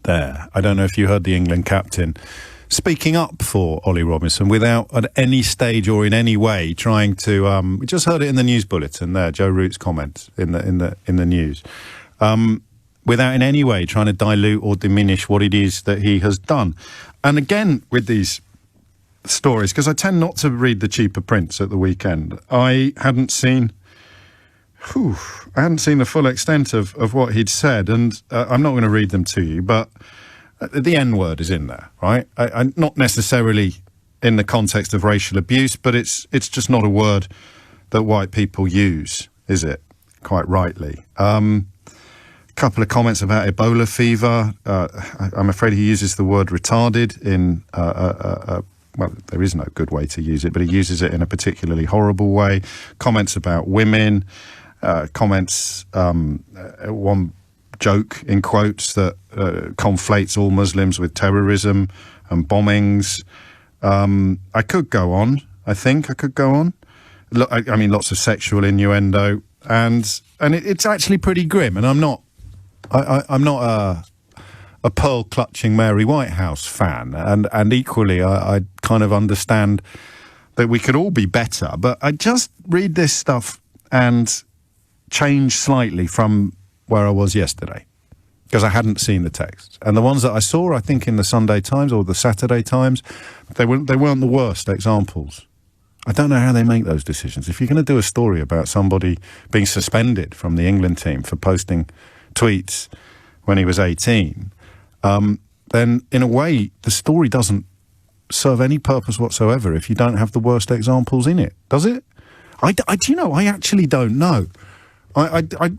there. I don't know if you heard the England captain speaking up for Ollie Robinson without at any stage or in any way trying to we just heard it in the news bulletin there, Joe Root's comments in the news, without in any way trying to dilute or diminish what it is that he has done. And again with these stories, because I tend not to read the cheaper prints at the weekend, I hadn't seen the full extent of what he'd said, and I'm not going to read them to you, but the N-word is in there, right? I not necessarily in the context of racial abuse, but it's just not a word that white people use, is it? Quite rightly. A couple of comments about Ebola fever. I'm afraid he uses the word retarded in, well, there is no good way to use it, but he uses it in a particularly horrible way. Comments about women, comments, one joke in quotes that conflates all Muslims with terrorism and bombings. I could go on. I think I could go on. I mean, lots of sexual innuendo, and it's actually pretty grim. And I'm not a pearl-clutching Mary Whitehouse fan, and equally, I kind of understand that we could all be better. But I just read this stuff and change slightly from where I was yesterday, because I hadn't seen the text. And the ones that I saw, I think, in the Sunday Times or the Saturday Times, they weren't the worst examples. I don't know how they make those decisions. If you're going to do a story about somebody being suspended from the England team for posting tweets when he was 18, then in a way the story doesn't serve any purpose whatsoever if you don't have the worst examples in it, does it? Do you know, I actually don't know. I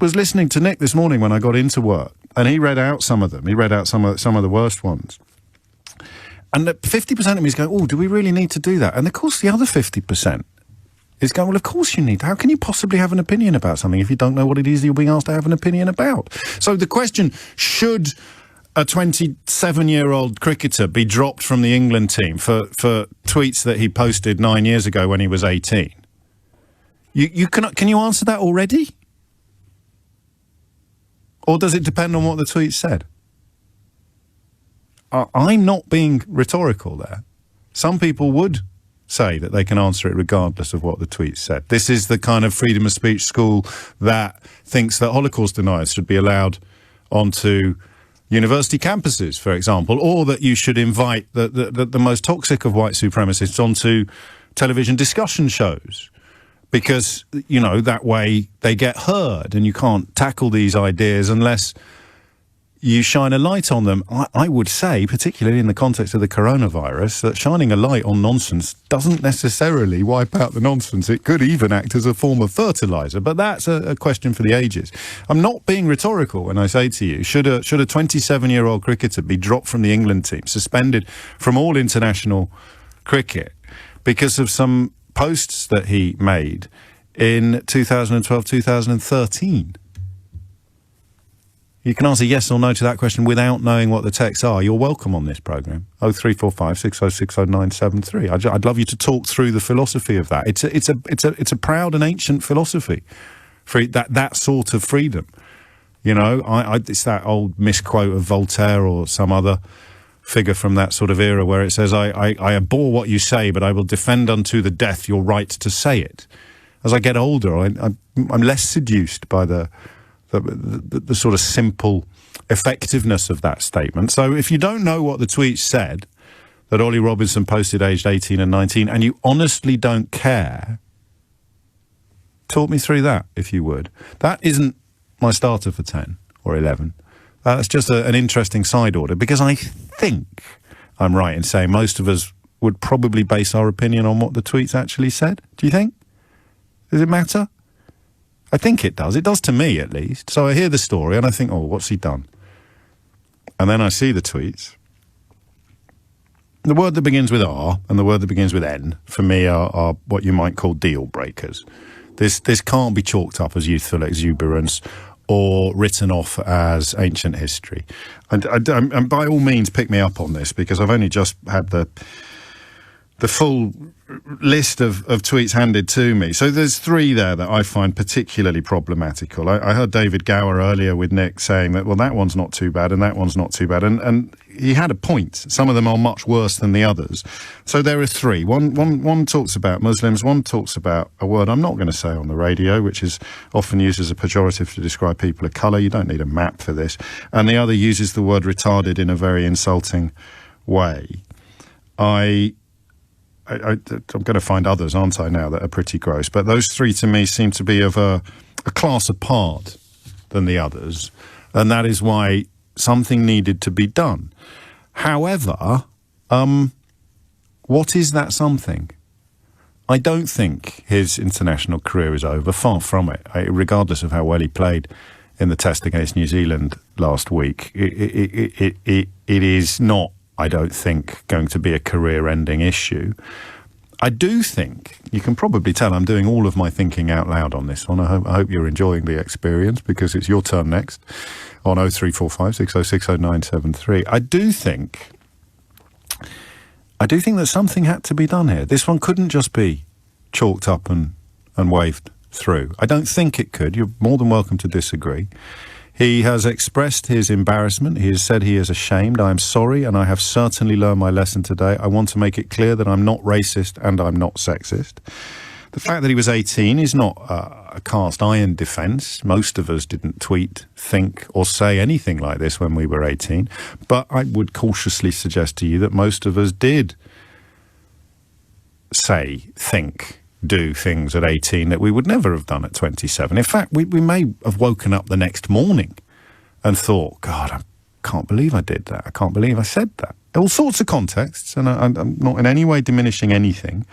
was listening to Nick this morning when I got into work, and he read out some of them. He read out some of the worst ones. And 50% of me is going, oh, do we really need to do that? And of course the other 50% is going, well, of course you need. How can you possibly have an opinion about something if you don't know what it is you're being asked to have an opinion about? So the question, should a 27-year-old cricketer be dropped from the England team for tweets that he posted 9 years ago when he was 18? Can you answer that already? Or does it depend on what the tweet said? I'm not being rhetorical there. Some people would say that they can answer it regardless of what the tweet said. This is the kind of freedom of speech school that thinks that Holocaust deniers should be allowed onto university campuses, for example, or that you should invite the most toxic of white supremacists onto television discussion shows, because, you know, that way they get heard, and you can't tackle these ideas unless you shine a light on them. I would say, particularly in the context of the coronavirus, that shining a light on nonsense doesn't necessarily wipe out the nonsense. It could even act as a form of fertilizer, but that's a question for the ages. I'm not being rhetorical when I say to you, should a 27-year-old cricketer be dropped from the England team, suspended from all international cricket because of some posts that he made in 2012, 2013? You can answer yes or no to that question without knowing what the texts are. You're welcome on this programme. 0345 6060973. I'd love you to talk through the philosophy of that. It's a proud and ancient philosophy, for that sort of freedom. You know, it's that old misquote of Voltaire or some other figure from that sort of era where it says, I abhor what you say, but I will defend unto the death your right to say it. As I get older, I'm less seduced by the sort of simple effectiveness of that statement. So if you don't know what the tweet said that Ollie Robinson posted aged 18 and 19, and you honestly don't care, talk me through that, if you would. That isn't my starter for 10 or 11. That's just an interesting side order, because I think I'm right in saying most of us would probably base our opinion on what the tweets actually said. Do you think? Does it matter? I think it does. It does to me, at least. So I hear the story and I think, oh, what's he done? And then I see the tweets. The word that begins with R and the word that begins with N, for me, are what you might call deal breakers. This can't be chalked up as youthful exuberance or written off as ancient history. And by all means, pick me up on this, because I've only just had the full list of tweets handed to me. So there's three there that I find particularly problematical. I heard David Gower earlier with Nick saying that, well, that one's not too bad and that one's not too bad. And he had a point. Some of them are much worse than the others. So there are three. One talks about Muslims. One talks about a word I'm not going to say on the radio, which is often used as a pejorative to describe people of colour. You don't need a map for this. And the other uses the word retarded in a very insulting way. I'm going to find others, aren't I, now, that are pretty gross. But those three, to me, seem to be of a class apart than the others. And that is why something needed to be done. However, what is that something? I don't think his international career is over. Far from it. Regardless of how well he played in the test against New Zealand last week, it is not, I don't think, going to be a career-ending issue. I do think, you can probably tell I'm doing all of my thinking out loud on this one. I hope you're enjoying the experience, because it's your turn next on 0345 606 0973. I do think that something had to be done here. This one couldn't just be chalked up and waved through. I don't think it could. You're more than welcome to disagree. He has expressed his embarrassment. He has said he is ashamed. I am sorry, and I have certainly learned my lesson today. I want to make it clear that I'm not racist and I'm not sexist. The fact that he was 18 is not a cast iron defence. Most of us didn't tweet, think or say anything like this when we were 18. But I would cautiously suggest to you that most of us did say, think, do things at 18 that we would never have done at 27. In fact, we may have woken up the next morning and thought, God, I can't believe I did that. I can't believe I said that. All sorts of contexts, and I'm not in any way diminishing anything.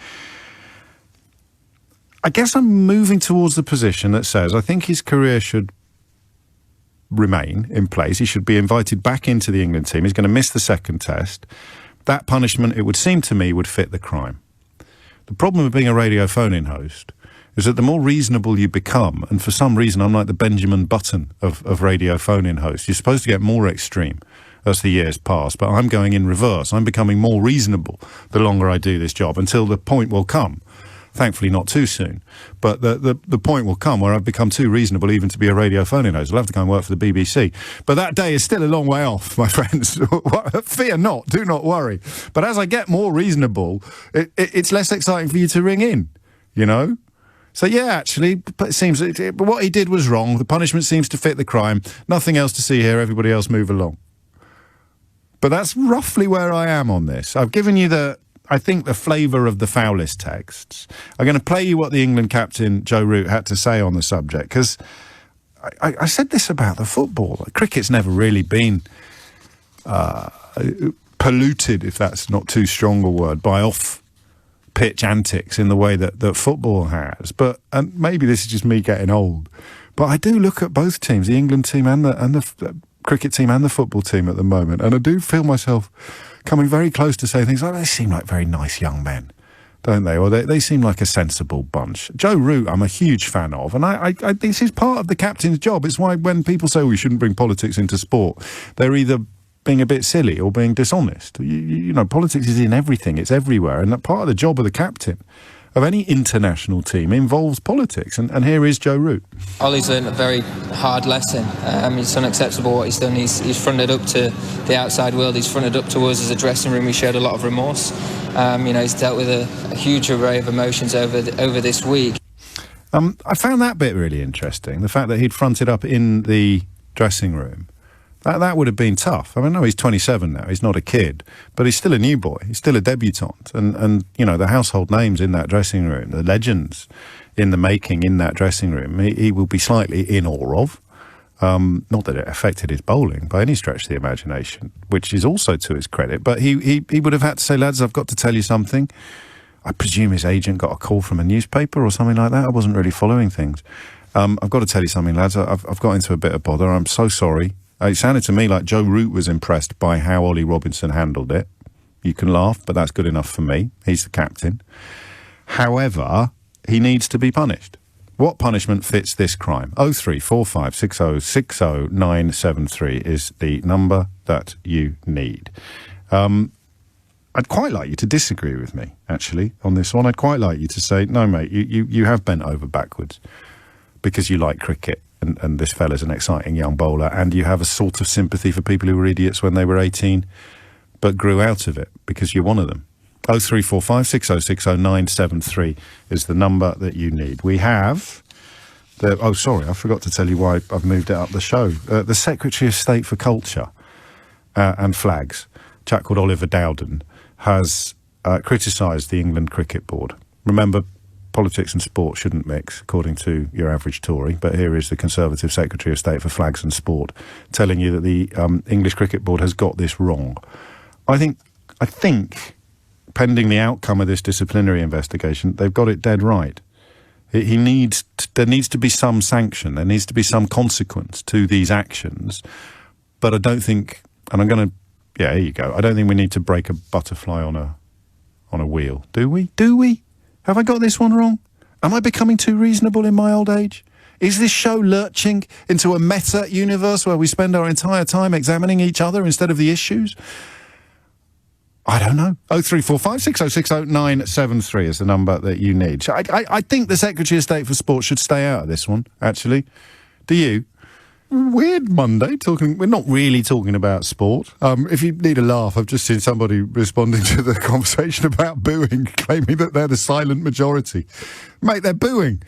I guess I'm moving towards the position that says I think his career should remain in place. He should be invited back into the England team. He's going to miss the second test. That punishment, it would seem to me, would fit the crime. The problem with being a radio phone-in host is that the more reasonable you become, and for some reason I'm like the Benjamin Button of radio phone-in hosts, you're supposed to get more extreme as the years pass, but I'm going in reverse. I'm becoming more reasonable the longer I do this job, until the point will come, thankfully not too soon, but the point will come where I've become too reasonable even to be a radio phone-in host. I'll have to go and work for the BBC. But that day is still a long way off, my friends. Fear not, do not worry. But as I get more reasonable, it's less exciting for you to ring in, you know? So yeah, actually, it seems what he did was wrong. The punishment seems to fit the crime. Nothing else to see here. Everybody else move along. But that's roughly where I am on this. I've given you the flavour of the foulest texts. I'm going to play you what the England captain, Joe Root, had to say on the subject, because I said this about the football. Cricket's never really been polluted, if that's not too strong a word, by off-pitch antics in the way that football has. But and maybe this is just me getting old, but I do look at both teams, the England team and the cricket team and the football team at the moment, and I do feel myself coming very close to say things like, they seem like very nice young men, don't they? Or they seem like a sensible bunch. Joe Root, I'm a huge fan of, and I this is part of the captain's job. It's why when people say we shouldn't bring politics into sport, they're either being a bit silly or being dishonest. You know, politics is in everything. It's everywhere. And that part of the job of the captain of any international team involves politics. And here is Joe Root.
Ollie's learned a very hard lesson. It's unacceptable what he's done. He's fronted up to the outside world. He's fronted up to us as a dressing room. He showed a lot of remorse. He's dealt with a huge array of emotions over this week.
I found that bit really interesting. The fact that he'd fronted up in the dressing room. That would have been tough. I mean, no, he's 27 now. He's not a kid, but he's still a new boy. He's still a debutant. And you know, the household names in that dressing room, the legends in the making in that dressing room, he will be slightly in awe of. Not that it affected his bowling by any stretch of the imagination, which is also to his credit. But he would have had to say, lads, I've got to tell you something. I presume his agent got a call from a newspaper or something like that. I wasn't really following things. I've got to tell you something, lads. I've got into a bit of bother. I'm so sorry. It sounded to me like Joe Root was impressed by how Ollie Robinson handled it. You can laugh, but that's good enough for me. He's the captain. However, he needs to be punished. What punishment fits this crime? 0345 60 60 973 is the number that you need. I'd quite like you to disagree with me, actually, on this one. I'd quite like you to say, no, mate, you have bent over backwards because you like cricket. And this fella's an exciting young bowler, and you have a sort of sympathy for people who were idiots when they were 18, but grew out of it because you're one of them. 0345 60 60 973 is the number that you need. We have sorry, I forgot to tell you why I've moved it up the show. The Secretary of State for Culture and Flags, a chap called Oliver Dowden, has criticised the England Cricket Board. Remember, politics and sport shouldn't mix, according to your average Tory. But here is the Conservative Secretary of State for Flags and Sport telling you that the English Cricket Board has got this wrong. I think, pending the outcome of this disciplinary investigation, they've got it dead right. There needs to be some sanction. There needs to be some consequence to these actions. But I don't think, and I'm going to, yeah, here you go. I don't think we need to break a butterfly on a wheel. Do we? Do we? Have I got this one wrong? Am I becoming too reasonable in my old age? Is this show lurching into a meta-universe where we spend our entire time examining each other instead of the issues? I don't know. 0345 6060 973 is the number that you need. So I think the Secretary of State for Sport should stay out of this one, actually. Do you? Weird Monday, we're not really talking about sport. If you need a laugh, I've just seen somebody responding to the conversation about booing, claiming that they're the silent majority. Mate, they're booing.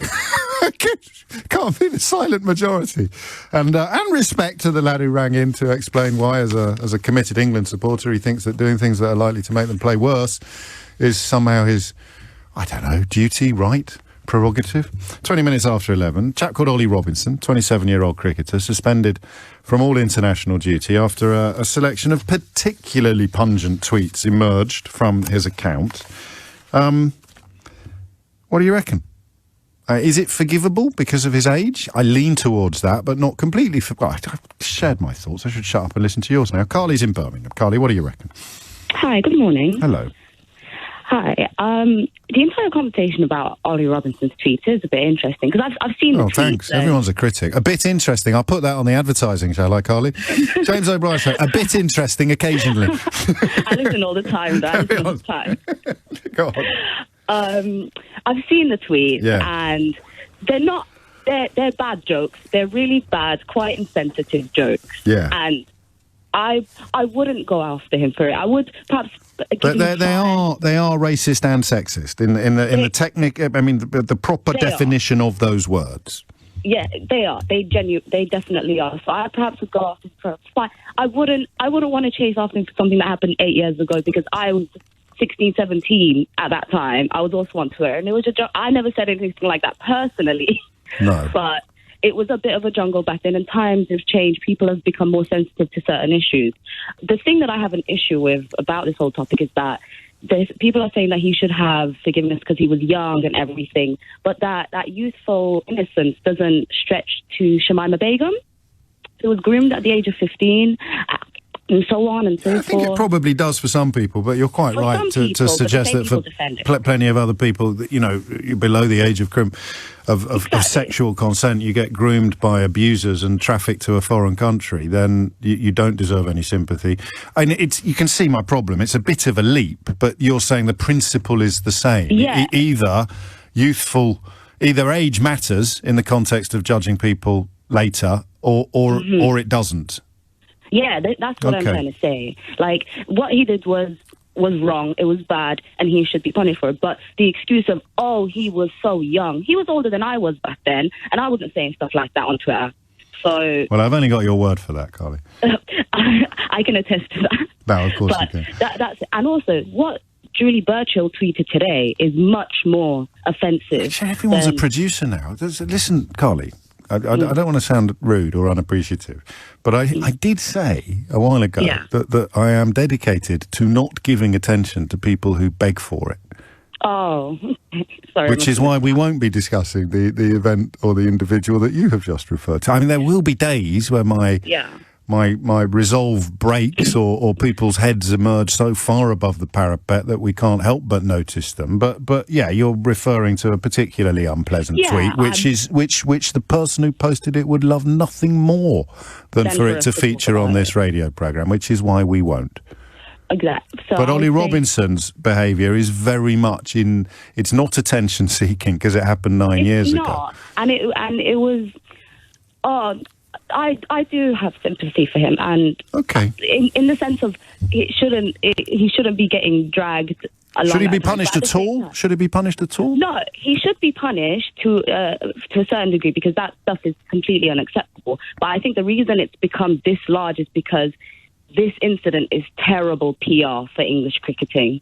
Can't be the silent majority. And respect to the lad who rang in to explain why, as a committed England supporter, he thinks that doing things that are likely to make them play worse is somehow his, I don't know, duty, right? Prerogative. 20 minutes after 11, chap called Ollie Robinson, 27-year-old cricketer, suspended from all international duty after a selection of particularly pungent tweets emerged from his account. What do you reckon? Is it forgivable because of his age? I lean towards that, but not completely. I've shared my thoughts. I should shut up and listen to yours now. Carly's in Birmingham. Carly, what do you reckon?
Hi, good morning.
Hello.
Hi. The entire conversation about Ollie Robinson's tweet is a bit interesting because I've seen the tweet.
Oh, thanks. Everyone's a critic. A bit interesting. I'll put that on the advertising, shall I, Carly? James O'Brien show. A bit interesting occasionally.
I listen all the time, Dan. All the time.
Go on.
I've seen the tweets, and they're not. They're bad jokes. They're really bad, quite insensitive jokes.
Yeah.
And I wouldn't go after him for it. I would perhaps.
But they are racist and sexist in the technique. I mean, the proper definition of those words.
Yeah, they are. They definitely are. So I perhaps would go after him for fine. I wouldn't want to chase after him for something that happened 8 years ago because I was 16, 17 at that time. I was also on Twitter, and it was a joke. I never said anything like that personally.
No,
but it was a bit of a jungle back then, and times have changed. People have become more sensitive to certain issues. The thing that I have an issue with about this whole topic is that people are saying that he should have forgiveness because he was young and everything, but that youthful innocence doesn't stretch to Shamima Begum, who was groomed at the age of 15, and so on and so forth.
I think it probably does for some people, but you're quite right to suggest that for plenty of other people, that, you know, below the age of sexual consent, you get groomed by abusers and trafficked to a foreign country, then you don't deserve any sympathy. And you can see my problem. It's a bit of a leap, but you're saying the principle is the same.
Yeah.
Either age matters in the context of judging people later, or it doesn't.
Yeah, that's what I'm trying to say. Like, what he did was wrong, it was bad, and he should be punished for it. But the excuse of, he was so young. He was older than I was back then, and I wasn't saying stuff like that on Twitter. So... Well,
I've only got your word for that, Carly.
I can attest to that.
No, of course you can.
That's it. And also, what Julie Burchill tweeted today is much more offensive.
Everyone's a producer now. Listen, Carly... I don't want to sound rude or unappreciative, but I did say a while ago that I am dedicated to not giving attention to people who beg for it.
Oh, sorry.
Which is why we won't be discussing the event or the individual that you have just referred to. I mean, there will be days where my resolve breaks or people's heads emerge so far above the parapet that we can't help but notice them. But yeah, you're referring to a particularly unpleasant tweet, which the person who posted it would love nothing more than for it to feature on this radio programme, which is why we won't.
Exactly. So
but Ollie Robinson's behaviour is very much it's not attention seeking because it happened 9 years ago.
And it was I do have sympathy for him, and in the sense of he shouldn't be getting dragged along.
Should he be punished at all? Should he be punished at all?
No, he should be punished to a certain degree because that stuff is completely unacceptable. But I think the reason it's become this large is because this incident is terrible PR for English cricketing,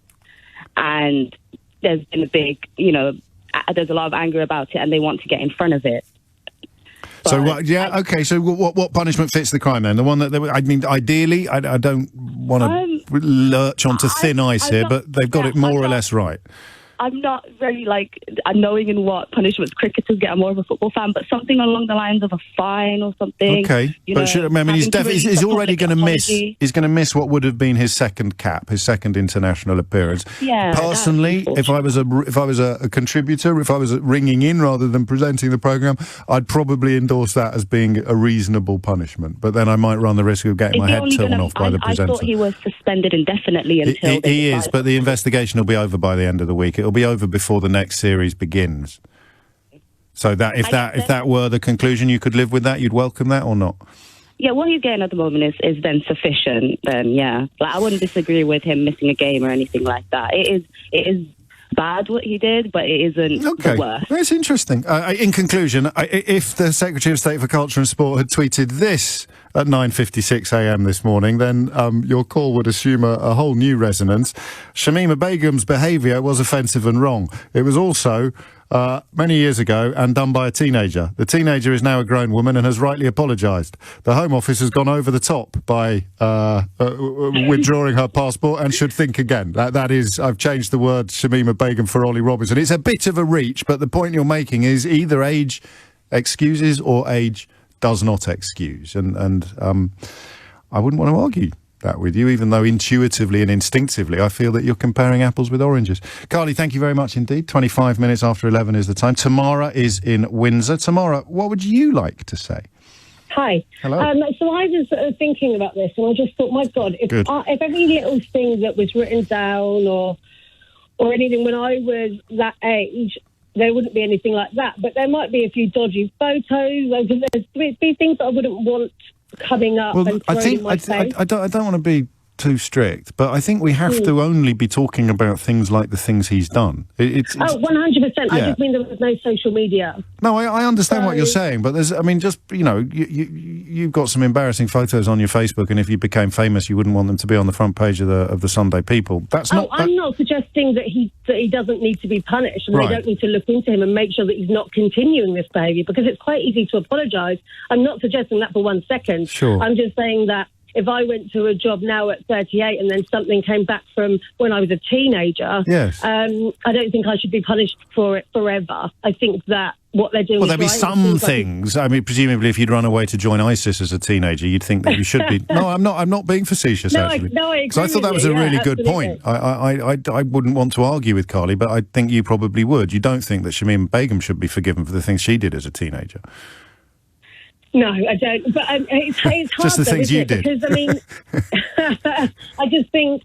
and there's been there's a lot of anger about it, and they want to get in front of it.
So what punishment fits the crime then? The one that I mean, ideally, I don't want to lurch onto thin ice here, but they've got it more or less right.
I'm not very knowing in what punishments cricketers get. I'm more of a football fan, but something along the lines of a fine or something.
Okay, he's already going to miss. He's going to miss what would have been his second cap, his second international appearance.
Yeah.
Personally, if I was a contributor, if I was ringing in rather than presenting the programme, I'd probably endorse that as being a reasonable punishment. But then I might run the risk of getting my head torn off by the presenter.
I thought he was suspended indefinitely until
he is, but the investigation will be over by the end of the week. It'll be over before the next series begins. So that if that were the conclusion, you could live with that. You'd welcome that or not?
Yeah, what he's getting at the moment is then sufficient. Then yeah, I wouldn't disagree with him missing a game or anything like that. It is bad what he did, but it isn't the worst.
That's interesting. In conclusion, if the Secretary of State for Culture and Sport had tweeted this at 9:56 a.m. this morning, then your call would assume a whole new resonance. Shamima Begum's behaviour was offensive and wrong. It was also many years ago and done by a teenager. The teenager is now a grown woman and has rightly apologised. The Home Office has gone over the top by withdrawing her passport and should think again. That is, I've changed the word Shamima Begum for Ollie Robinson. It's a bit of a reach, but the point you're making is either age excuses or age does not excuse. And I wouldn't want to argue that with you, even though intuitively and instinctively I feel that you're comparing apples with oranges. Carly, thank you very much indeed. 25 minutes after 11 is the time. Tamara is in Windsor. Tamara, what would you like to say?
Hi.
Hello.
So I was thinking about this, and I just thought, my God, if every little thing that was written down or anything when I was that age, there wouldn't be anything like that. But there might be a few dodgy photos. There's be things that I wouldn't want coming up and thrown in my face.
I don't want to be too strict, but I think we have to only be talking about things like the things he's done. It's
100%.
Yeah.
I just mean there was no social media.
No, I understand what you're saying, but there's, you've got some embarrassing photos on your Facebook, and if you became famous, you wouldn't want them to be on the front page of the Sunday People.
I'm not suggesting that he doesn't need to be punished, and they don't need to look into him and make sure that he's not continuing this behaviour, because it's quite easy to apologise. I'm not suggesting that for 1 second.
Sure.
I'm just saying that if I went to a job now at 38 and then something came back from when I was a teenager,
yes.
I don't think I should be punished for it forever. I think that what they're doing.
Well, there'd be some things. I mean, presumably, if you'd run away to join ISIS as a teenager, you'd think that you should be. No, I'm not being facetious. Actually,
I agree.
Because I thought that was a really good point. I wouldn't want to argue with Carly, but I think you probably would. You don't think that Shamima Begum should be forgiven for the things she did as a teenager?
No, I don't. But it's hard,
just the things you did.
Because, I mean, I just think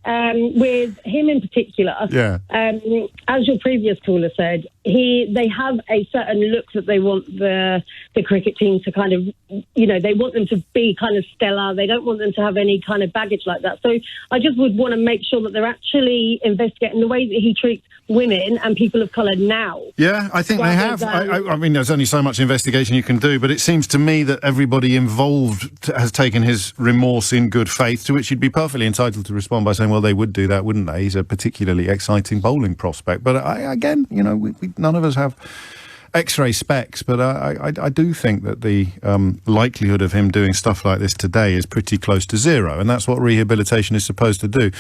with him in particular, as your previous caller said, they have a certain look that they want the cricket team to kind of, they want them to be kind of stellar. They don't want them to have any kind of baggage like that. So I just would want to make sure that they're actually investigating the way that he treats women and people of colour now.
Yeah, I think they have. I mean, there's only so much investigation you can do, but it seems to me that everybody involved has taken his remorse in good faith, to which you'd be perfectly entitled to respond by saying, well, they would do that, wouldn't they? He's a particularly exciting bowling prospect. But again, we none of us have X-ray specs, but I do think that the likelihood of him doing stuff like this today is pretty close to zero, and that's what rehabilitation is supposed to do.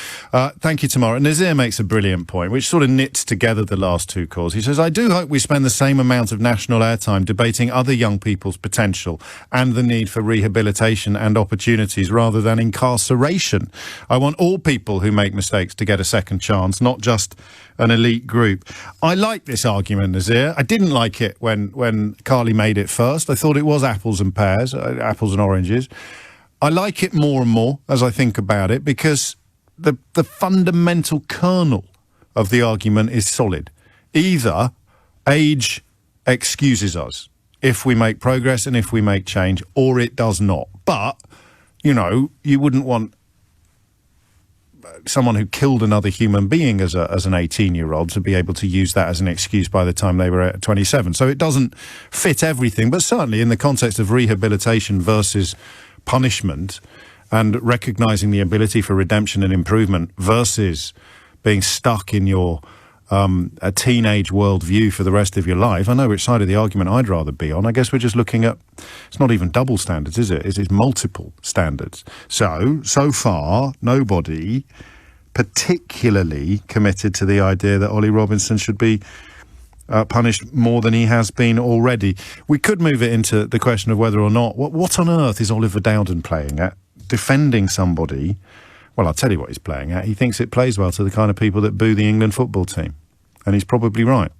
Thank you, Tamara. Nazir makes a brilliant point, which sort of knits together the last two calls. He says, I do hope we spend the same amount of national airtime debating other young people's potential and the need for rehabilitation and opportunities rather than incarceration. I want all people who make mistakes to get a second chance, not just an elite group. I like this argument, Nazir. I didn't like it when Carly made it first. I thought it was apples and pears, apples and oranges. I like it more and more as I think about it, because the fundamental kernel of the argument is solid. Either age excuses us if we make progress and if we make change, or it does not. But, you wouldn't want someone who killed another human being as an 18-year-old to be able to use that as an excuse by the time they were 27. So it doesn't fit everything, but certainly in the context of rehabilitation versus punishment and recognising the ability for redemption and improvement versus being stuck in your a teenage worldview for the rest of your life. I know which side of the argument I'd rather be on. I guess we're just looking at, it's not even double standards, is it? It's multiple standards. So far, nobody particularly committed to the idea that Ollie Robinson should be punished more than he has been already. We could move it into the question of whether or not, what on earth is Oliver Dowden playing at? Defending somebody. Well, I'll tell you what he's playing at. He thinks it plays well to the kind of people that boo the England football team. And he's probably right.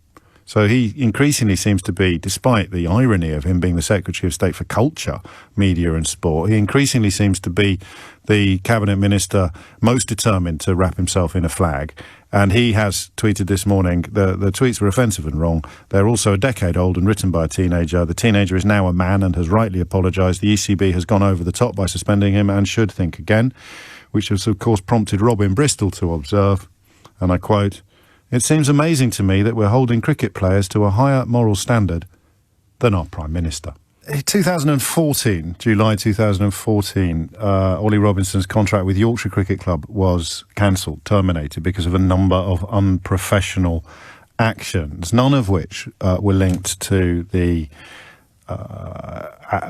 So he increasingly seems to be, despite the irony of him being the Secretary of State for Culture, Media and Sport, he increasingly seems to be the Cabinet Minister most determined to wrap himself in a flag. And he has tweeted this morning, the tweets were offensive and wrong. They're also a decade old and written by a teenager. The teenager is now a man and has rightly apologised. The ECB has gone over the top by suspending him and should think again, which has, of course, prompted Robin Bristol to observe, and I quote, "It seems amazing to me that we're holding cricket players to a higher moral standard than our Prime Minister." 2014, July 2014, Ollie Robinson's contract with Yorkshire Cricket Club was cancelled, terminated, because of a number of unprofessional actions, none of which were linked to the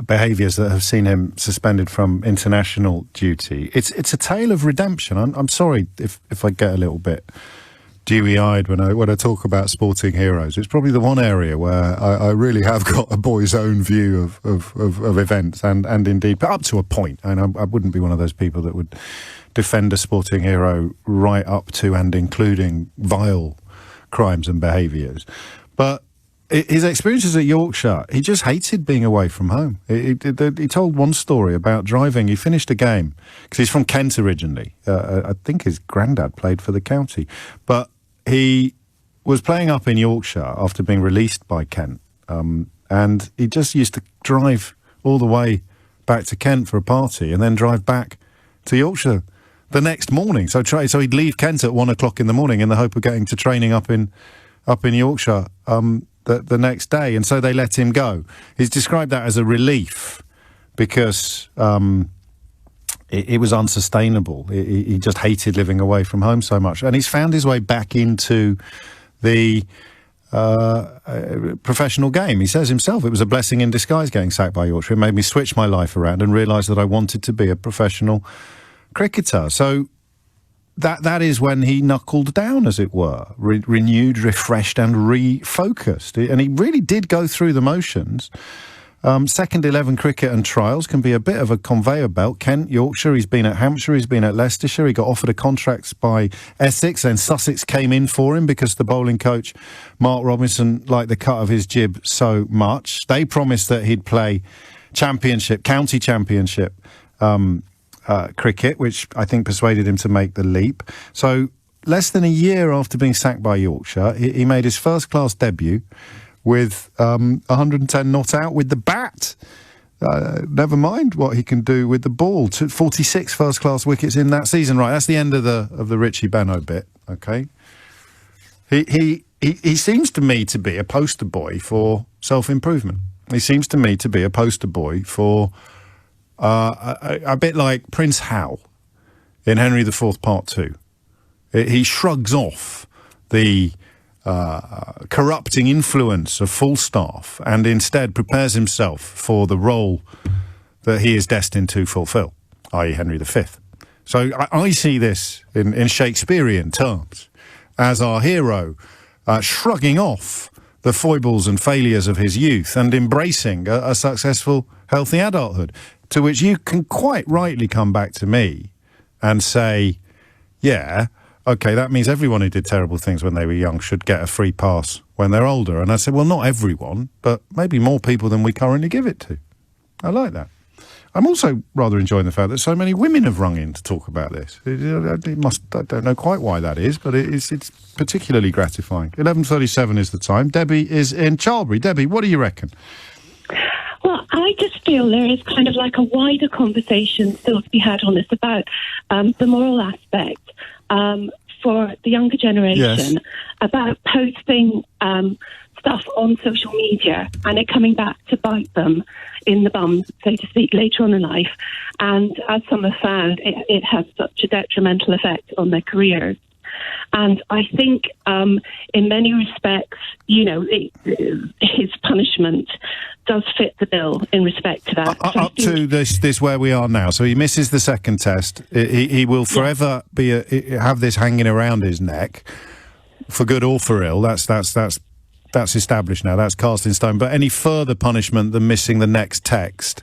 behaviours that have seen him suspended from international duty. It's a tale of redemption. I'm sorry if I get a little bit dewy-eyed when I talk about sporting heroes. It's probably the one area where I really have got a boy's own view of events and indeed, but up to a point. And I wouldn't be one of those people that would defend a sporting hero right up to and including vile crimes and behaviours. But his experiences at Yorkshire, he just hated being away from home. He told one story about driving. He finished a game, because he's from Kent originally. I think his granddad played for the county. But he was playing up in Yorkshire after being released by Kent. And he just used to drive all the way back to Kent for a party and then drive back to Yorkshire the next morning. So he'd leave Kent at 1 o'clock in the morning in the hope of getting to training up in Yorkshire the next day, and so they let him go. He's described that as a relief because it was unsustainable. He just hated living away from home so much, and he's found his way back into the professional game. He says himself, it was a blessing in disguise getting sacked by Yorkshire. It made me switch my life around and realise that I wanted to be a professional cricketer. So that is when he knuckled down, as it were, renewed, refreshed and refocused. And he really did go through the motions. Second 11 cricket and trials can be a bit of a conveyor belt. Kent, Yorkshire, he's been at Hampshire, he's been at Leicestershire, he got offered a contract by Essex, then Sussex came in for him because the bowling coach, Mark Robinson, liked the cut of his jib so much. They promised that he'd play county championship cricket, which I think persuaded him to make the leap. So less than a year after being sacked by Yorkshire, he made his first-class debut with 110 not out with the bat. Never mind what he can do with the ball. 46 first-class wickets in that season. Right, that's the end of the Richie Benaud bit, OK? He seems to me to be a poster boy for self-improvement. He seems to me to be a poster boy for a bit like Prince Hal in Henry IV Part 2. He shrugs off the corrupting influence of Falstaff and instead prepares himself for the role that he is destined to fulfil, i.e. Henry V. So I see this in Shakespearean terms as our hero shrugging off the foibles and failures of his youth and embracing a successful, healthy adulthood, to which you can quite rightly come back to me and say, yeah, OK, that means everyone who did terrible things when they were young should get a free pass when they're older. And I said, well, not everyone, but maybe more people than we currently give it to. I like that. I'm also rather enjoying the fact that so many women have rung in to talk about this. I don't know quite why that is, but it's particularly gratifying. 11:37 is the time. Debbie is in Charlbury. Debbie, what do you reckon?
Well, I just feel there is kind of like a wider conversation still to be had on this about the moral aspect for the younger generation, yes, about posting stuff on social media and it coming back to bite them in the bum, so to speak, later on in life. And as some have found, it has such a detrimental effect on their careers. And I think in many respects, his punishment does fit the bill in respect to that.
Up to this where we are now. So he misses the second test. He will forever have this hanging around his neck, for good or for ill. That's established now. That's cast in stone. But any further punishment than missing the next text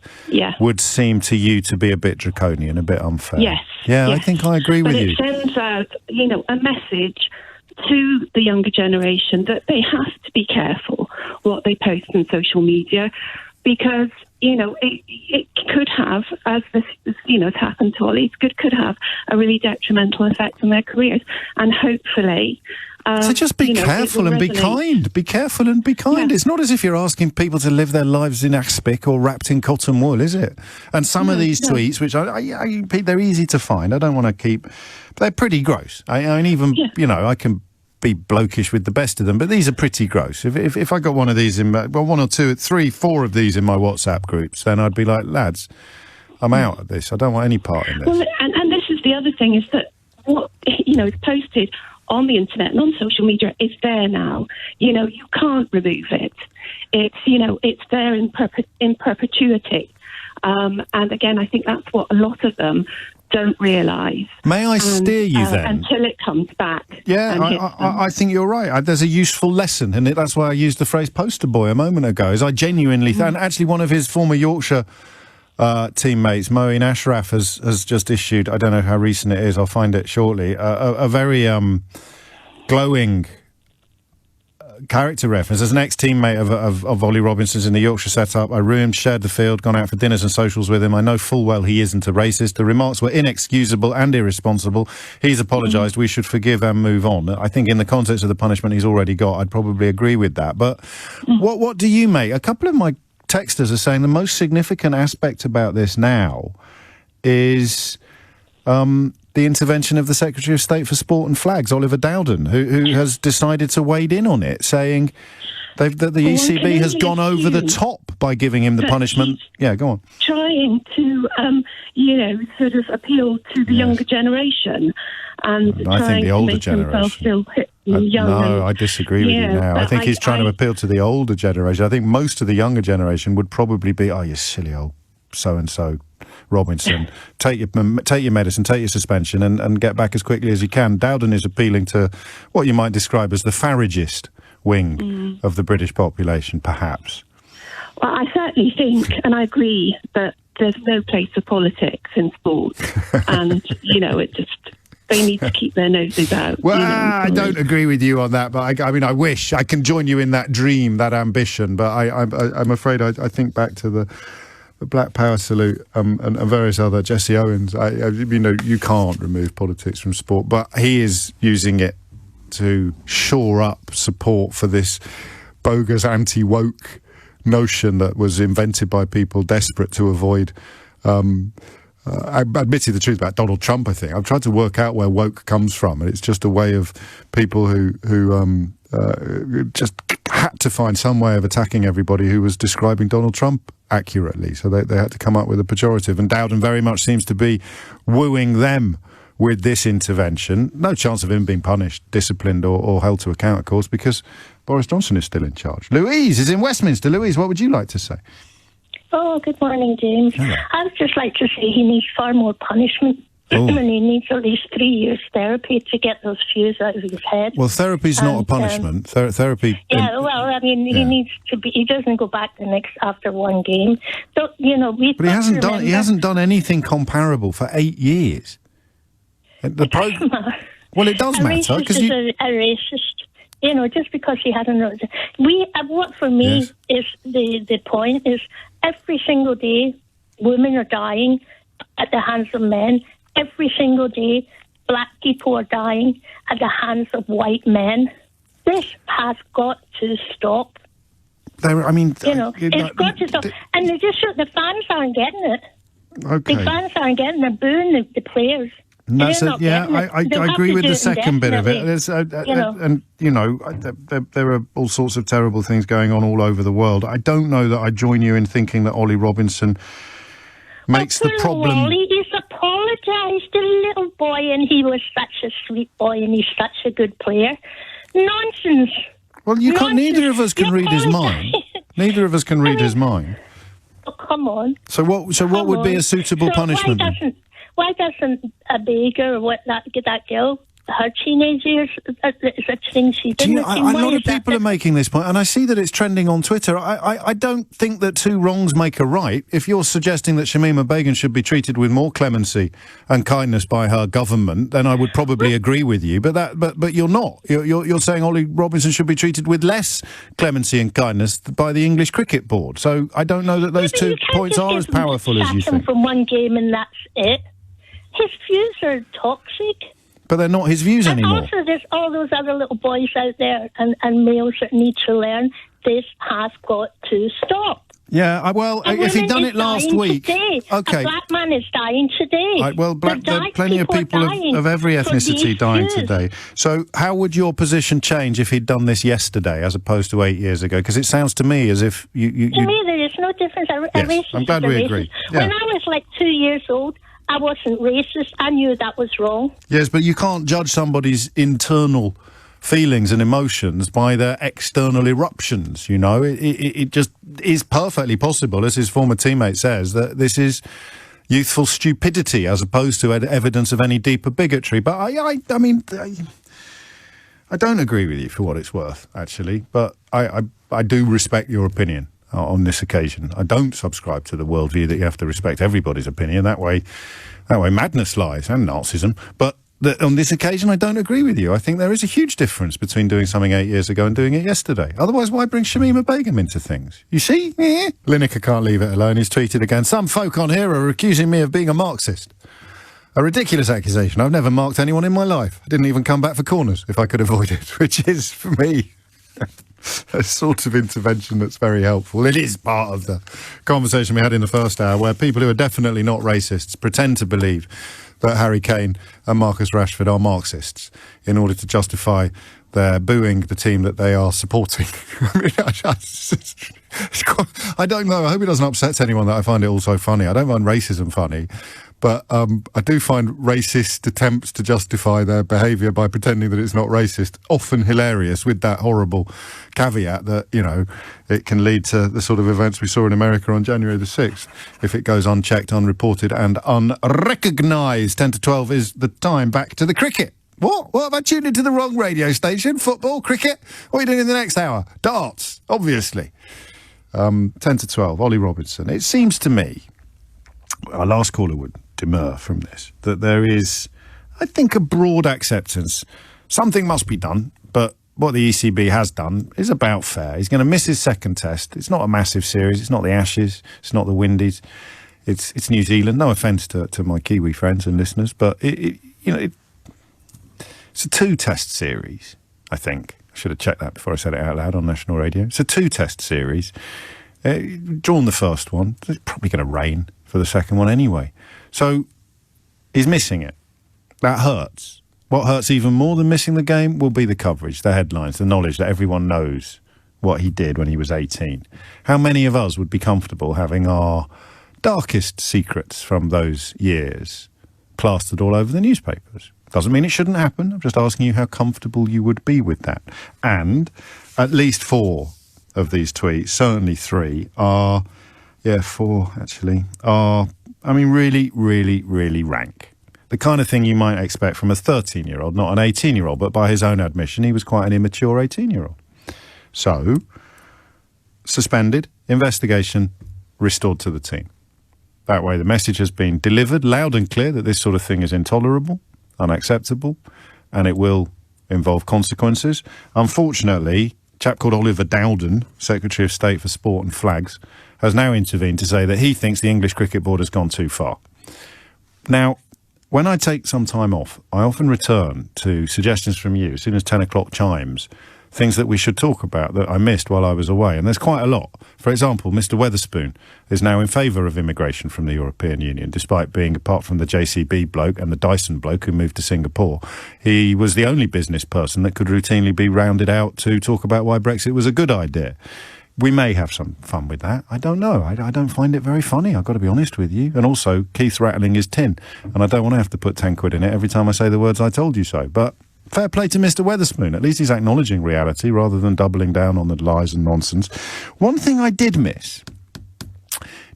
would seem to you to be a bit draconian, a bit unfair.
Yes.
Yeah, yes. I think I agree with you.
But it sends out, a message to the younger generation that they have to be careful what they post on social media, because, it could have, as this, has happened to Ollie, it could have a really detrimental effect on their careers. And hopefully...
so just be careful and be kind. Be careful and be kind. Yeah. It's not as if you're asking people to live their lives in aspic or wrapped in cotton wool, is it? And some of these tweets, which they're easy to find. I don't want to keep... But they're pretty gross. I I can be blokish with the best of them, but these are pretty gross. If I got one of these in one or two, 3, 4 of these in my WhatsApp groups, then I'd be like, lads, I'm out of this. I don't want any part in this.
Well, and this is the other thing, is that what is posted on the internet and on social media is there now. You can't remove it. It's there in perpetuity. And again, I think that's what a lot of them don't realise.
May I steer you then?
Until it comes back.
Yeah, I think you're right. There's a useful lesson, and that's why I used the phrase poster boy a moment ago, is I genuinely... And actually one of his former Yorkshire teammates, Moeen Ashraf, has just issued, I don't know how recent it is, I'll find it shortly, a very glowing character reference. As an ex-teammate of Ollie Robinson's in the Yorkshire setup, I roomed, shared the field, gone out for dinners and socials with him. I know full well he isn't a racist. The remarks were inexcusable and irresponsible. He's apologised. We should forgive and move on. I think in the context of the punishment he's already got, I'd probably agree with that. But what do you make? A couple of my texters are saying the most significant aspect about this now is the intervention of the Secretary of State for Sport and Flags, Oliver Dowden, who has decided to wade in on it, saying that the ECB has gone over the top by giving him the punishment. Yeah, go on.
Trying to, sort of appeal to the younger generation, and
I think the older
to make
generation.
Himself feel young.
No, I disagree with you now. I think he's trying to appeal to the older generation. I think most of the younger generation would probably be, oh, you silly old so-and-so Robinson, take your medicine, take your suspension, and get back as quickly as you can. Dowden is appealing to what you might describe as the Faragist wing of the British population, perhaps.
Well, I certainly think, and I agree, that there's no place for politics in sport, and they need to keep their noses out.
Well, I don't agree with you on that, but I wish I can join you in that dream, that ambition. But I'm afraid I think back to the Black Power salute and various other Jesse Owens. You can't remove politics from sport, but he is using it to shore up support for this bogus anti-woke notion that was invented by people desperate to avoid. I admitted the truth about Donald Trump. I think I've tried to work out where woke comes from, and it's just a way of people who just had to find some way of attacking everybody who was describing Donald Trump accurately. So they had to come up with a pejorative, and Dowden very much seems to be wooing them with this intervention. No chance of him being punished, disciplined or held to account, of course, because Boris Johnson is still in charge. Louise is in Westminster. Louise, what would you like to say?
Oh, good morning, James.
Hello.
I would just like to say he needs far more punishment.
Oh.
And he needs at least 3 years therapy to get those fuse out of his head.
Well, therapy's not a punishment. Therapy...
Yeah, he needs to be... He doesn't go back after one game. So,
but he hasn't done anything comparable for 8 years.
It doesn't matter.
Well, it does matter.
Because he's a racist. Just because he had a... What for me is the point is every single day women are dying at the hands of men. Every single day, black people are dying at the hands of white men. This has got to stop. It's got to stop. And the fans aren't getting it.
Okay.
The fans aren't getting it. They're booing the players.
I agree with the second bit of it. There are all sorts of terrible things going on all over the world. I don't know that I join you in thinking that Ollie Robinson makes the problem...
Ollie, he's apologized. apologised to the little boy, and he was such a sweet boy, and he's such a good player. Nonsense.
Well, you can't. Neither of us can read his mind. Neither of us can read his mind.
Oh, come on.
So what would be a suitable punishment?
Why doesn't a beggar or what that girl? Her teenage years, such things she did.
A lot of people are making this point, and I see that it's trending on Twitter. I don't think that two wrongs make a right. If you're suggesting that Shamima Begum should be treated with more clemency and kindness by her government, then I would probably agree with you. But you're not. You're saying Ollie Robinson should be treated with less clemency and kindness by the English Cricket Board. So I don't know that those 2 points are as powerful as you think.
From one game and that's it. His views are toxic.
But they're not his views anymore.
Also, there's all those other little boys out there and males that need to learn this has got to stop.
Yeah, well, if he'd done it last week...
Today.
OK.
A black man is dying today.
Right, well, there are plenty of people of every ethnicity dying today. So how would your position change if he'd done this yesterday as opposed to 8 years ago? Because it sounds to me as if you...
To me, there is no difference.
Yes, I'm glad we agree. Yeah.
When I was like 2 years old, I wasn't racist. I knew that was wrong.
Yes, but you can't judge somebody's internal feelings and emotions by their external eruptions, you know. It just is perfectly possible, as his former teammate says, that this is youthful stupidity as opposed to evidence of any deeper bigotry. But I mean, I don't agree with you for what it's worth, actually, but I do respect your opinion on this occasion. I don't subscribe to the worldview that you have to respect everybody's opinion. That way madness lies, and Nazism. But on this occasion, I don't agree with you. I think there is a huge difference between doing something 8 years ago and doing it yesterday. Otherwise, why bring Shamima Begum into things? You see? Lineker can't leave it alone. He's tweeted again. Some folk on here are accusing me of being a Marxist. A ridiculous accusation. I've never marked anyone in my life. I didn't even come back for corners if I could avoid it, which is, for me... a sort of intervention that's very helpful. It is part of the conversation we had in the first hour, where people who are definitely not racists pretend to believe that Harry Kane and Marcus Rashford are Marxists in order to justify their booing the team that they are supporting. I mean, I don't know. I hope it doesn't upset anyone that I find it all so funny. I don't find racism funny. But I do find racist attempts to justify their behaviour by pretending that it's not racist often hilarious, with that horrible caveat that, you know, it can lead to the sort of events we saw in America on January the 6th if it goes unchecked, unreported and unrecognised. 10 to 12 is the time. Back to the cricket. What? Have I tuned into the wrong radio station? Football? Cricket? What are you doing in the next hour? Darts, obviously. 10 to 12, Ollie Robinson. It seems to me, our last caller would demur from this, that there is, I think, a broad acceptance. Something must be done, but what the ECB has done is about fair. He's going to miss his second test. It's not a massive series. It's not the Ashes. It's not the Windies. It's New Zealand. No offence to my Kiwi friends and listeners, but it's a 2-test series, I think. I should have checked that before I said it out loud on national radio. It's a 2-test series. Drawn the first one. It's probably going to rain for the second one anyway. So he's missing it. That hurts. What hurts even more than missing the game will be the coverage, the headlines, the knowledge that everyone knows what he did when he was 18. How many of us would be comfortable having our darkest secrets from those years plastered all over the newspapers? Doesn't mean it shouldn't happen. I'm just asking you how comfortable you would be with that. And at least 4 of these tweets, certainly 3, are... Yeah, 4, actually, are, I mean, really, really, really rank. The kind of thing you might expect from a 13-year-old, not an 18-year-old, but by his own admission, he was quite an immature 18-year-old. So, suspended, investigation, restored to the team. That way the message has been delivered loud and clear that this sort of thing is intolerable, unacceptable, and it will involve consequences. Unfortunately, a chap called Oliver Dowden, Secretary of State for Sport and Flags, has now intervened to say that he thinks the English Cricket Board has gone too far. Now, when I take some time off, I often return to suggestions from you as soon as 10 o'clock chimes, things that we should talk about that I missed while I was away, and there's quite a lot. For example, Mr Weatherspoon is now in favour of immigration from the European Union, despite being, apart from the JCB bloke and the Dyson bloke who moved to Singapore, he was the only business person that could routinely be rounded out to talk about why Brexit was a good idea. we may have some fun with that. I don't know. I don't find it very funny, I've got to be honest with you. And also, Keith's rattling his tin, and I don't want to have to put 10 quid in it every time I say the words "I told you so." But fair play to Mr. Weatherspoon. At least he's acknowledging reality rather than doubling down on the lies and nonsense. One thing I did miss: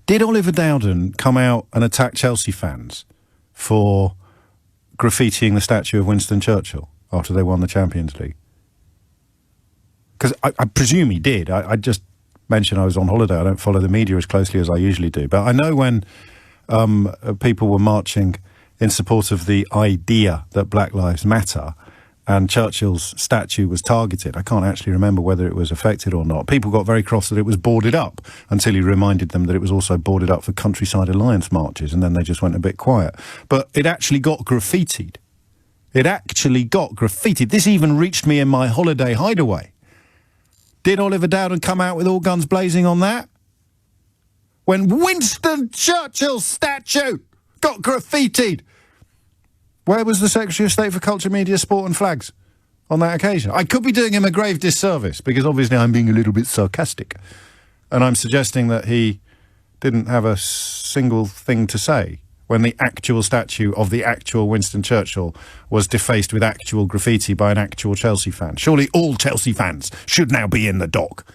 did Oliver Dowden come out and attack Chelsea fans for graffitiing the statue of Winston Churchill after they won the Champions League? Because I presume he did. I just mentioned I was on holiday. I don't follow the media as closely as I usually do. But I know when people were marching in support of the idea that Black Lives Matter and Churchill's statue was targeted, I can't actually remember whether it was affected or not. People got very cross that it was boarded up until he reminded them that it was also boarded up for Countryside Alliance marches, and then they just went a bit quiet. But it actually got graffitied. It actually got graffitied. This even reached me in my holiday hideaway. Did Oliver Dowden come out with all guns blazing on that? When Winston Churchill's statue got graffitied. Where was the Secretary of State for Culture, Media, Sport and Flags on that occasion? I could be doing him a grave disservice, because obviously I'm being a little bit sarcastic. And I'm suggesting that he didn't have a single thing to say when the actual statue of the actual Winston Churchill was defaced with actual graffiti by an actual Chelsea fan. Surely all Chelsea fans should now be in the dock.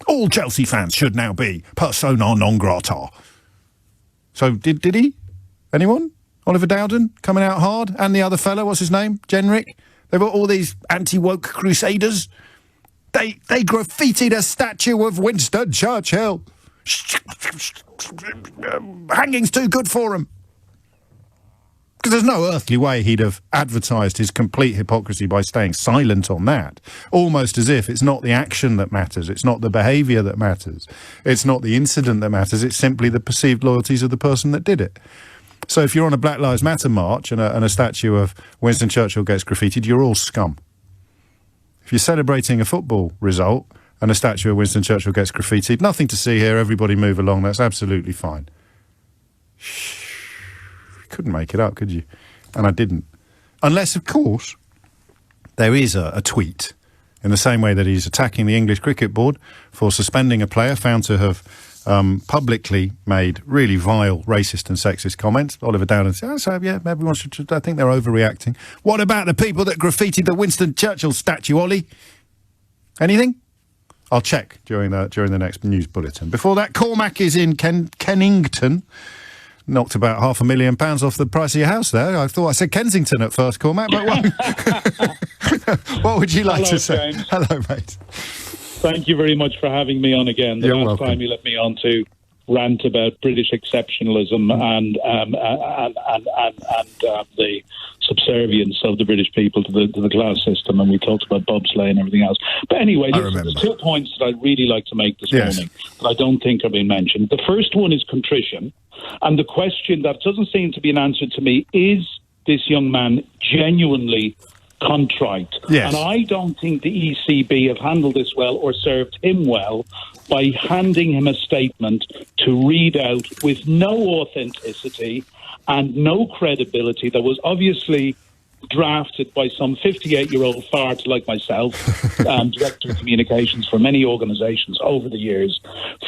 All Chelsea fans should now be persona non grata. So did he? Anyone? Oliver Dowden coming out hard? And the other fellow, what's his name? Jenrick? They were all these anti-woke crusaders. They graffitied a statue of Winston Churchill. Hanging's too good for him. Because there's no earthly way he'd have advertised his complete hypocrisy by staying silent on that. Almost as if it's not the action that matters, it's not the behaviour that matters, it's not the incident that matters, it's simply the perceived loyalties of the person that did it. So if you're on a Black Lives Matter march and a statue of Winston Churchill gets graffitied, you're all scum. If you're celebrating a football result and a statue of Winston Churchill gets graffitied, nothing to see here, everybody move along, that's absolutely fine. Couldn't make it up, could you? And I didn't. Unless, of course, there is a tweet in the same way that he's attacking the English Cricket Board for suspending a player found to have publicly made really vile racist and sexist comments. Oliver Dowden said, oh, so yeah, everyone should, I think they're overreacting. What about the people that graffitied the Winston Churchill statue, Ollie? Anything? I'll check during the next news bulletin. Before that, Cormac is in Kennington. Knocked about £500,000 off the price of your house there. I thought I said Kensington at first, Cormac, but what would you like to say?
James.
Hello, mate.
Thank you very much for having me on again. The last time you let me on to rant about British exceptionalism and the subservience of the British people to the class system, and we talked about bobsleigh and everything else. But anyway, there's 2 points that I'd really like to make this morning that I don't think are being mentioned. The first one is contrition. And the question that doesn't seem to be an answer to me is this young man genuinely contrite?
Yes.
And I don't think the ECB have handled this well or served him well by handing him a statement to read out with no authenticity and no credibility that was obviously drafted by some 58-year-old fart like myself, director of communications for many organisations over the years.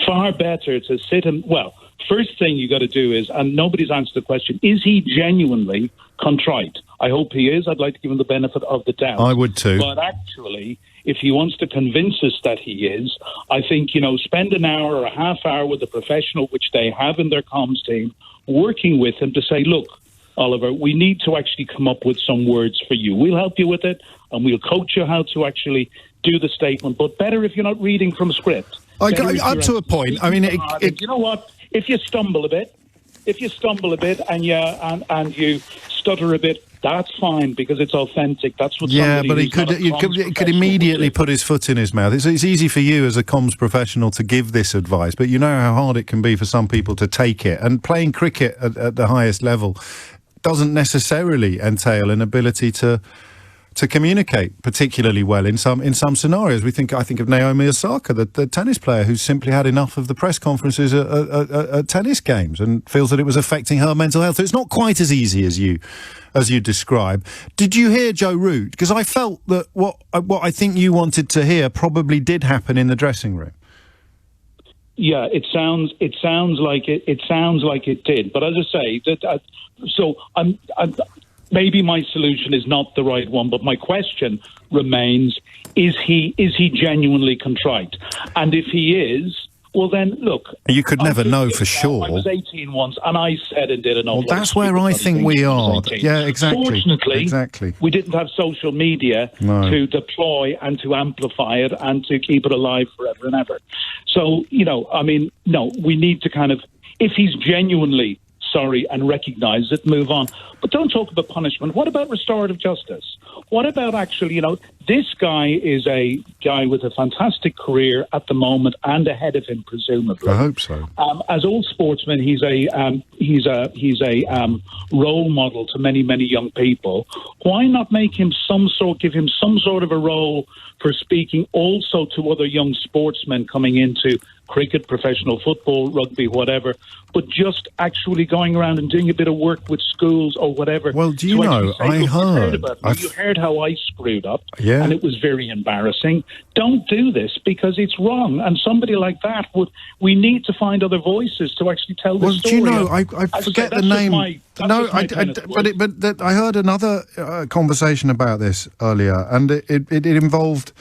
Far better to sit and, well, first thing you got to do is, and nobody's answered the question, is he genuinely contrite? I hope he is. I'd like to give him the benefit of the doubt.
I would too.
But actually, if he wants to convince us that he is, I think, spend an hour or a half hour with a professional, which they have in their comms team, working with him to say, look, Oliver, we need to actually come up with some words for you. We'll help you with it, and we'll coach you how to actually do the statement. But better if you're not reading from script.
Up to a point. I mean,
you know what? If you stumble a bit, and you stutter a bit, that's fine because it's authentic. That's what.
Yeah, but he could immediately put his foot in his mouth. It's easy for you as a comms professional to give this advice, but you know how hard it can be for some people to take it. And playing cricket at the highest level doesn't necessarily entail an ability to communicate particularly well in some scenarios. I think of Naomi Osaka, the tennis player who's simply had enough of the press conferences at tennis games and feels that it was affecting her mental health. So it's not quite as easy as you describe. Did you hear Joe Root? Because I felt that what I think you wanted to hear probably did happen in the dressing room.
it sounds like it did. But as I say, maybe my solution is not the right one. But my question remains: is he genuinely contrite? And if he is, well, then look.
You could never know for sure.
I was 18 once, and I said and did an awful lot.
Well, that's where I think we are. Yeah, exactly.
Fortunately, we didn't have social media to deploy and to amplify it and to keep it alive forever and ever. So, we need to kind of, if he's genuinely sorry and recognise it, move on. But don't talk about punishment. What about restorative justice? What about actually, this guy is a guy with a fantastic career at the moment and ahead of him, presumably.
I hope so.
As all sportsmen, he's a role model to many, many young people. Why not give him some sort of a role for speaking also to other young sportsmen coming into cricket, professional football, rugby, whatever, but just actually going around and doing a bit of work with schools or whatever.
Well, do you know,
you heard how I screwed up, and it was very embarrassing. Don't do this because it's wrong. And somebody like that we need to find other voices to actually tell the story.
Well, do you know, I forget the name. I heard another conversation about this earlier, and it involved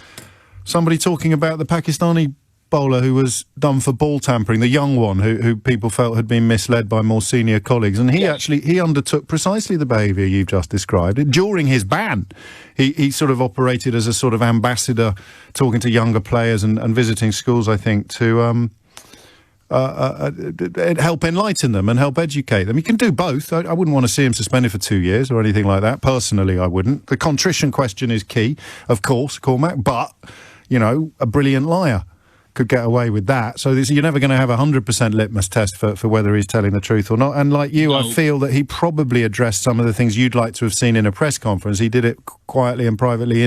somebody talking about the Pakistani bowler who was done for ball tampering, the young one who people felt had been misled by more senior colleagues, and he undertook precisely the behaviour you've just described. During his ban, he sort of operated as a sort of ambassador, talking to younger players and visiting schools, I think, to help enlighten them and help educate them. He can do both. I wouldn't want to see him suspended for 2 years or anything like that. Personally, I wouldn't. The contrition question is key, of course, Cormac, but, a brilliant liar could get away with that. So you're never going to have 100% litmus test for whether he's telling the truth or not. And like you, I feel that he probably addressed some of the things you'd like to have seen in a press conference. He did it quietly and privately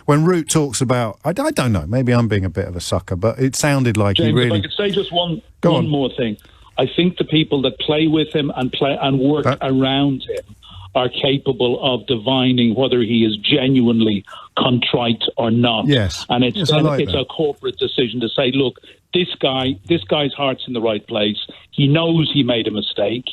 when Root talks about, I don't know, maybe I'm being a bit of a sucker, but it sounded like
James,
he really...
if I could say just one more thing. I think the people that play with him and work around him are capable of divining whether he is genuinely contrite or not.
Yes.
And it's a corporate decision to say, look, this guy's heart's in the right place. He knows he made a mistake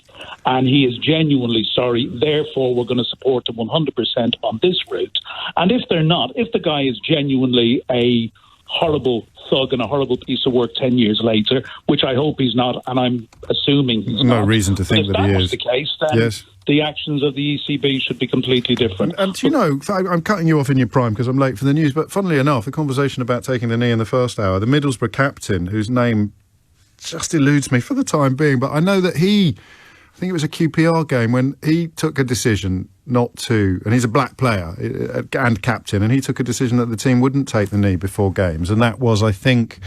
and he is genuinely sorry. Therefore, we're going to support him 100% on this route. And if they're not, if the guy is genuinely a horrible thug and a horrible piece of work 10 years later, which I hope he's not, and I'm assuming he's not.
No reason to think that he is.
If that was the case, then the actions of the ECB should be completely different.
And I'm cutting you off in your prime because I'm late for the news, but funnily enough, the conversation about taking the knee in the first hour, the Middlesbrough captain, whose name just eludes me for the time being, but I know that I think it was a QPR game when he took a decision not to, and he's a black player and captain, and he took a decision that the team wouldn't take the knee before games, and that was, I think,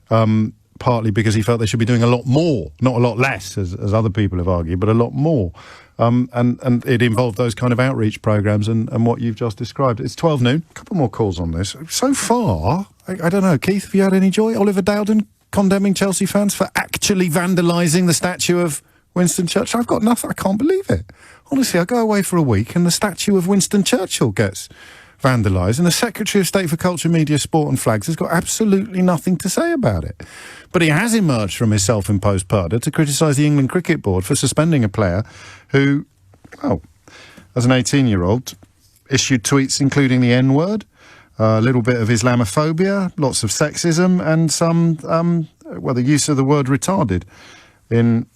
partly because he felt they should be doing a lot more, not a lot less, as other people have argued, but a lot more. And it involved those kind of outreach programmes and what you've just described. It's 12 noon. A couple more calls on this. So far, I don't know, Keith, have you had any joy? Oliver Dowden condemning Chelsea fans for actually vandalising the statue of Winston Churchill. I've got nothing. I can't believe it. Honestly, I go away for a week and the statue of Winston Churchill gets vandalised, and the Secretary of State for Culture, Media, Sport and Flags has got absolutely nothing to say about it. But he has emerged from his self-imposed purdah to criticise the England Cricket Board for suspending a player who, as an 18-year-old, issued tweets including the N-word, a little bit of Islamophobia, lots of sexism, and some, the use of the word retarded in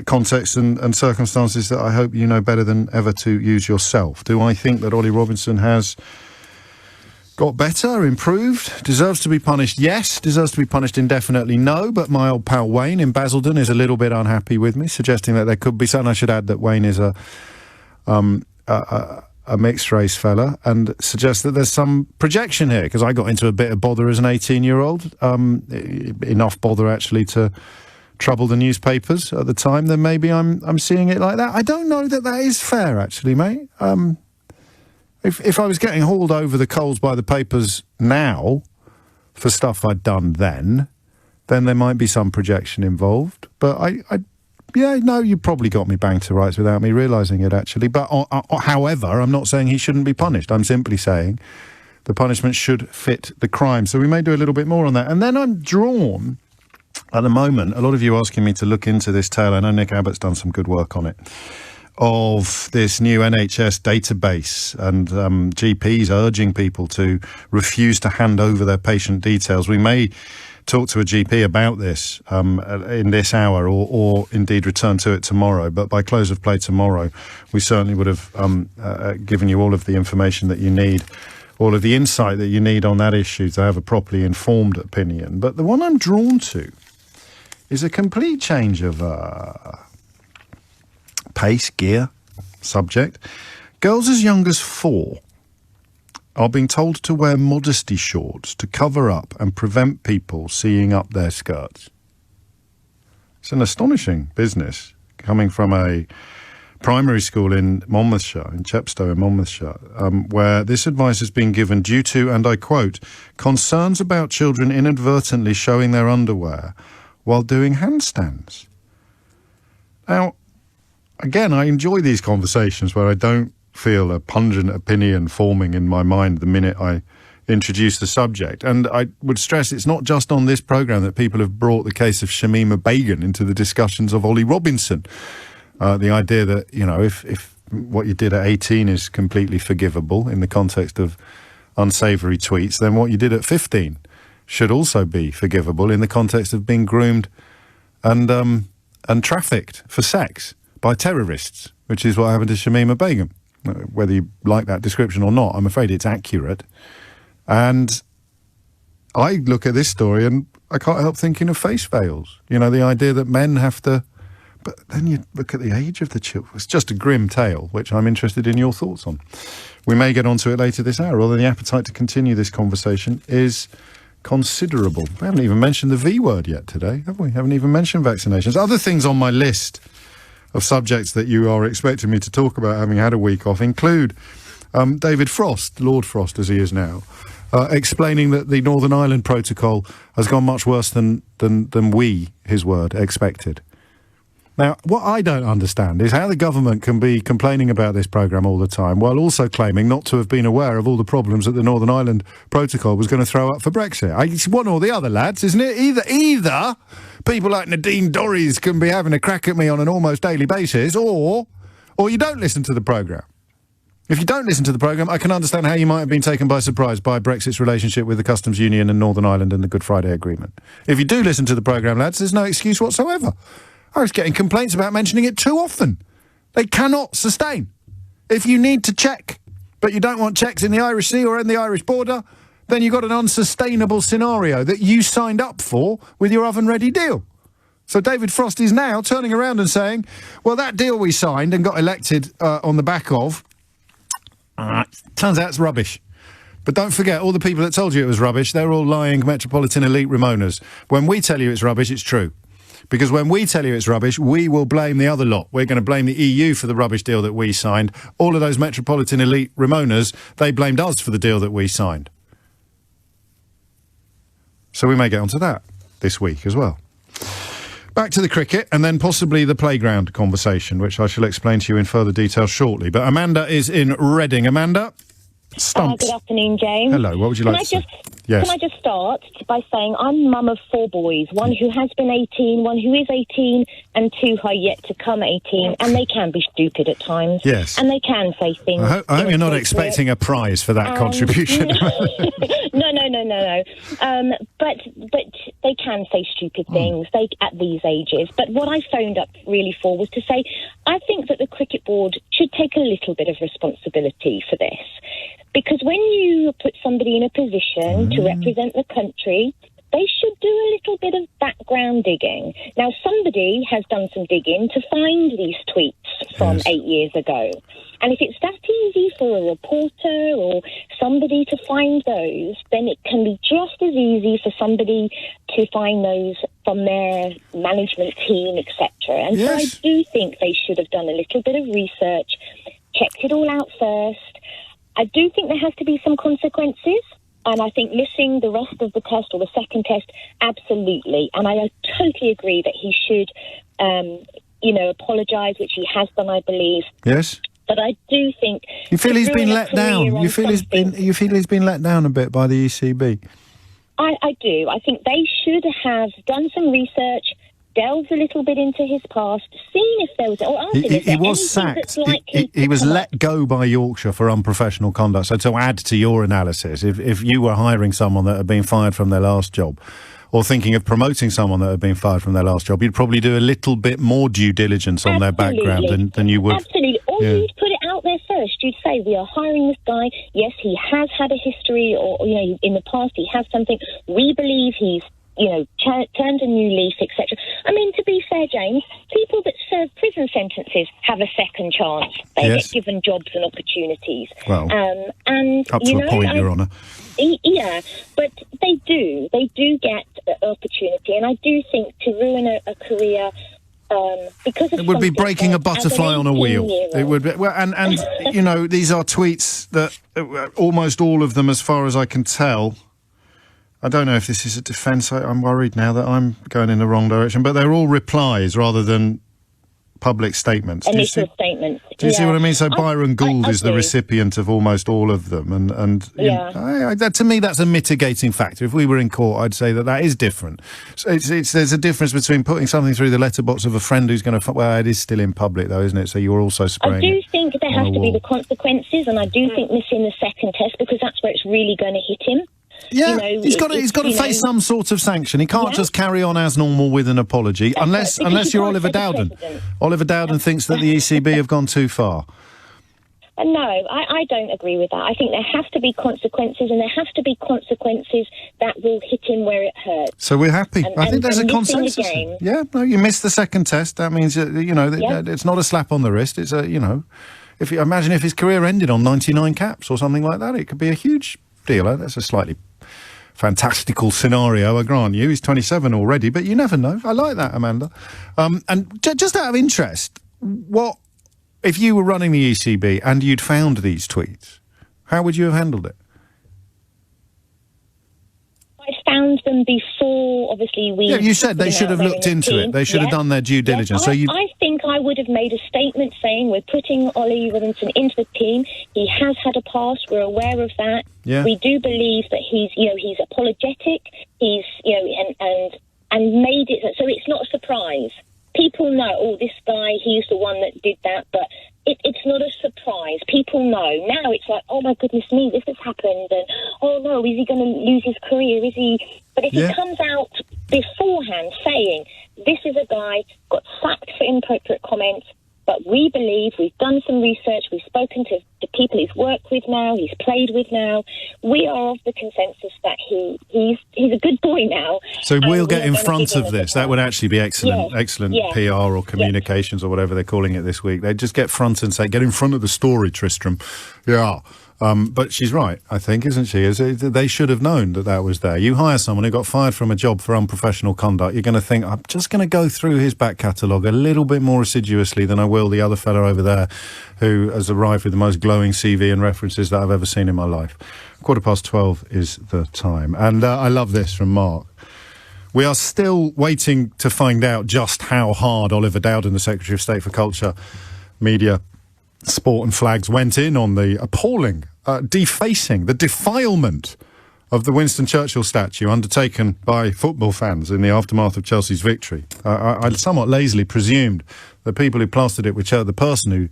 contexts and circumstances that I hope you know better than ever to use yourself. Do I think that Ollie Robinson has got better, improved, deserves to be punished? Yes. Deserves to be punished indefinitely? No. But my old pal Wayne in Basildon is a little bit unhappy with me, suggesting that there could be something. I should add that Wayne is a mixed race fella, and suggests that there's some projection here, because I got into a bit of bother as an 18-year-old, enough bother actually to trouble the newspapers at the time. Then maybe I'm seeing it like that. I don't know that is fair, actually, mate. If I was getting hauled over the coals by the papers now for stuff I'd done then there might be some projection involved. But you probably got me banged to rights without me realising it, actually. But however, I'm not saying he shouldn't be punished. I'm simply saying the punishment should fit the crime. So we may do a little bit more on that. And then I'm drawn at the moment, a lot of you asking me to look into this tale. I know Nick Abbott's done some good work on it, of this new NHS database and GPs urging people to refuse to hand over their patient details. We may talk to a GP about this in this hour or indeed return to it tomorrow. But by close of play tomorrow, we certainly would have given you all of the information that you need, all of the insight that you need on that issue to have a properly informed opinion. But the one I'm drawn to is a complete change of pace, gear, subject. Girls as young as 4 are being told to wear modesty shorts to cover up and prevent people seeing up their skirts. It's an astonishing business coming from a primary school in Monmouthshire, in Chepstow in Monmouthshire, where this advice has been given due to, and I quote, concerns about children inadvertently showing their underwear while doing handstands. Now, again, I enjoy these conversations where I don't feel a pungent opinion forming in my mind the minute I introduce the subject. And I would stress it's not just on this programme that people have brought the case of Shamima Begum into the discussions of Ollie Robinson. The idea that, you know, if what you did at 18 is completely forgivable in the context of unsavoury tweets, then what you did at 15 should also be forgivable in the context of being groomed and trafficked for sex by terrorists, which is what happened to Shamima Begum. Whether you like that description or not, I'm afraid it's accurate. And I look at this story and I can't help thinking of face veils. You know, the idea that men have to... But then you look at the age of the children. It's just a grim tale, which I'm interested in your thoughts on. We may get onto it later this hour, although the appetite to continue this conversation is considerable. We haven't even mentioned the V word yet today, have we? Haven't even mentioned vaccinations. Other things on my list of subjects that you are expecting me to talk about having had a week off include David Frost, Lord Frost as he is now, explaining that the Northern Ireland Protocol has gone much worse than we, his word, expected. Now, what I don't understand is how the government can be complaining about this programme all the time while also claiming not to have been aware of all the problems that the Northern Ireland Protocol was going to throw up for Brexit. It's one or the other, lads, isn't it? Either people like Nadine Dorries can be having a crack at me on an almost daily basis, or you don't listen to the programme. If you don't listen to the programme, I can understand how you might have been taken by surprise by Brexit's relationship with the Customs Union and Northern Ireland and the Good Friday Agreement. If you do listen to the programme, lads, there's no excuse whatsoever. I was getting complaints about mentioning it too often. They cannot sustain. If you need to check, but you don't want checks in the Irish Sea or in the Irish border, then you've got an unsustainable scenario that you signed up for with your oven-ready deal. So David Frost is now turning around and saying, well, that deal we signed and got elected on the back of, turns out it's rubbish. But don't forget, all the people that told you it was rubbish, they're all lying metropolitan elite Ramonas. When we tell you it's rubbish, it's true. Because when we tell you it's rubbish, we will blame the other lot. We're going to blame the EU for the rubbish deal that we signed. All of those metropolitan elite Ramonas, they blamed us for the deal that we signed. So we may get onto that this week as well. Back to the cricket and then possibly the playground conversation, which I shall explain to you in further detail shortly. But Amanda is in Reading. Amanda, stumped.
Good afternoon, James.
Hello, what would you like to say? Yes.
Can I just start by saying I'm mum of 4 boys, one who has been 18, one who is 18, and 2 who are yet to come 18, and they can be stupid at times.
Yes.
And they can say things.
I hope you're not expecting a prize for that contribution.
No. But they can say stupid things at these ages. But what I phoned up really for was to say I think that the Cricket Board should take a little bit of responsibility for this. Because when you put somebody in a position to represent the country, they should do a little bit of background digging. Now, somebody has done some digging to find these tweets from 8 years ago. And if it's that easy for a reporter or somebody to find those, then it can be just as easy for somebody to find those from their management team, etc. And so I do think they should have done a little bit of research, checked it all out first. I do think there has to be some consequences, and I think missing the rest of the test or the second test, absolutely. And I totally agree that he should, apologise, which he has done, I believe.
Yes.
But I do think
you feel he's been let down. You feel he's been let down a bit by the ECB.
I do. I think they should have done some research, delved a little bit into his past, seen if there was... Or asked him,
He was sacked. He was let go by Yorkshire for unprofessional conduct. So to add to your analysis, if you were hiring someone that had been fired from their last job, or thinking of promoting someone that had been fired from their last job, you'd probably do a little bit more due diligence on their background than you would.
Absolutely. Or you'd put it out there first. You'd say, we are hiring this guy. Yes, he has had a history, or, in the past he has something. We believe he's, turned a new leaf, etc. I mean, to be fair, James, people that serve prison sentences have a second chance. They get given jobs and opportunities.
Well,
and
up to a point, Your Honour.
Yeah, but they do. They do get opportunity, and I do think to ruin a career because of
it would be breaking a butterfly on a wheel. It would be, and these are tweets that almost all of them, as far as I can tell. I don't know if this is a defence. I'm worried now that I'm going in the wrong direction, but they're all replies rather than public statements.
Initial statements.
Do you see what I mean? So Byron Gould is the recipient of almost all of them, and to me that's a mitigating factor. If we were in court, I'd say that is different. So there's a difference between putting something through the letterbox of a friend who's going to. Well, it is still in public though, isn't it? So you're also spraying.
I do think there has to be the consequences, and I do think missing the second test, because that's where it's really going to hit him.
Yeah, he's got to face some sort of sanction. He can't just carry on as normal with an apology, unless you're Oliver Dowden. Oliver Dowden thinks that the ECB have gone too far.
No, I don't agree with that. I think there have to be consequences, and there have to be consequences that will hit him where it hurts.
So we're happy. I think there's a consensus. Yeah, no, you missed the second test. That means it's not a slap on the wrist. It's if you imagine if his career ended on 99 caps or something like that, it could be a huge deal. That's a slightly fantastical scenario, I grant you. He's 27 already, but you never know. I like that, Amanda. And just out of interest, what if you were running the ECB and you'd found these tweets? How would you have handled it?
I found them before, obviously, we...
Yeah, you said they should have looked into it. They should have done their due diligence.
Yes, I think I would have made a statement saying we're putting Ollie Robinson into the team. He has had a past. We're aware of that.
Yeah.
We do believe that he's apologetic. He's, and made it so it's not a surprise. People know, this guy, he's the one that did that, but it's not a surprise. People know. Now it's like, oh my goodness me, this has happened, and oh no, is he going to lose his career? Is he? But if he comes out beforehand saying, this is a guy got sacked for inappropriate comments, but we believe, we've done some research, we've spoken to the people he's worked with now, he's played with now, we are of the consensus that he's a good boy now.
So we'll get in front of this. That would actually be excellent PR or communications or whatever they're calling it this week. They'd just get front and say, get in front of the story, Tristram. Yeah. But she's right, I think, isn't she? They should have known that was there. You hire someone who got fired from a job for unprofessional conduct, you're going to think, I'm just going to go through his back catalogue a little bit more assiduously than I will the other fella over there who has arrived with the most glowing CV and references that I've ever seen in my life. 12:15 is the time. And I love this from Mark. We are still waiting to find out just how hard Oliver Dowden, the Secretary of State for Culture, Media, Sport and Flags, went in on the appalling defacing, the defilement of the Winston Churchill statue undertaken by football fans in the aftermath of Chelsea's victory. I somewhat lazily presumed the people who plastered it with the person who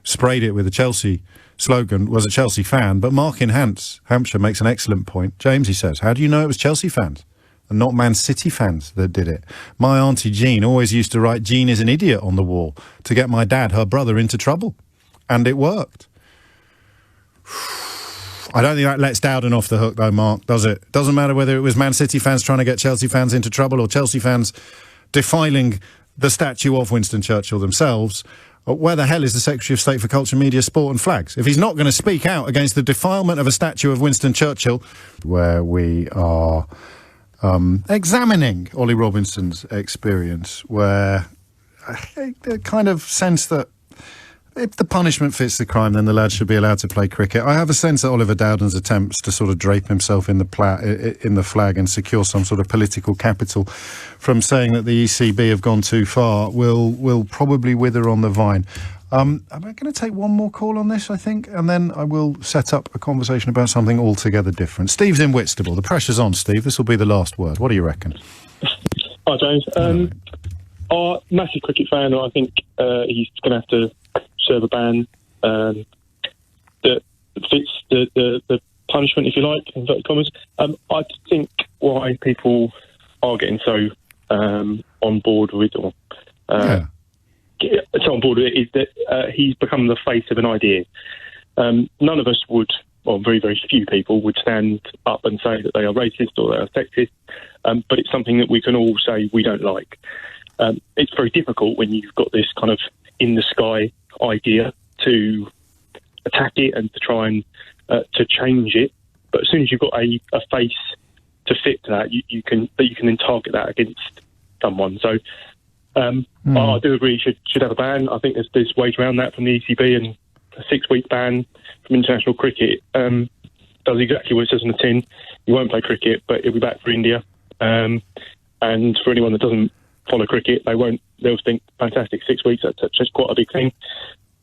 sprayed it with the Chelsea slogan was a Chelsea fan, but Mark in Hampshire makes an excellent point. James, he says, how do you know it was Chelsea fans and not Man City fans that did it? My auntie Jean always used to write Jean is an idiot on the wall to get my dad, her brother, into trouble. And it worked. I don't think that lets Dowden off the hook, though, Mark, does it? Doesn't matter whether it was Man City fans trying to get Chelsea fans into trouble or Chelsea fans defiling the statue of Winston Churchill themselves. Where the hell is the Secretary of State for Culture, Media, Sport and Flags? If he's not going to speak out against the defilement of a statue of Winston Churchill, where we are examining Ollie Robinson's experience, where I kind of sense that if the punishment fits the crime, then the lad should be allowed to play cricket. I have a sense that Oliver Dowden's attempts to sort of drape himself in the flag and secure some sort of political capital from saying that the ECB have gone too far will probably wither on the vine. I'm going to take one more call on this, I think, and then I will set up a conversation about something altogether different. Steve's in Whitstable. The pressure's on, Steve. This will be the last word. What do you reckon?
Hi, James. Massive cricket fan. I think he's going to have to serve a ban that fits the punishment, if you like, in inverted commas. I think why people are getting so on board with it, so on board with it, is that he's become the face of an idea. None of us would, or very, very few people, would stand up and say that they are racist or they are sexist, but it's something that we can all say we don't like. It's very difficult when you've got this kind of in-the-sky idea to attack it and to try and to change it. But as soon as you've got a face to fit to that, you can then target that against someone. So I do agree should have a ban. I think there's ways around that from the ECB, and a 6-week ban from international cricket does exactly what it says on the tin. You won't play cricket, but it'll be back for India. And for anyone that doesn't follow cricket, they'll think, fantastic, 6 weeks, that's quite a big thing.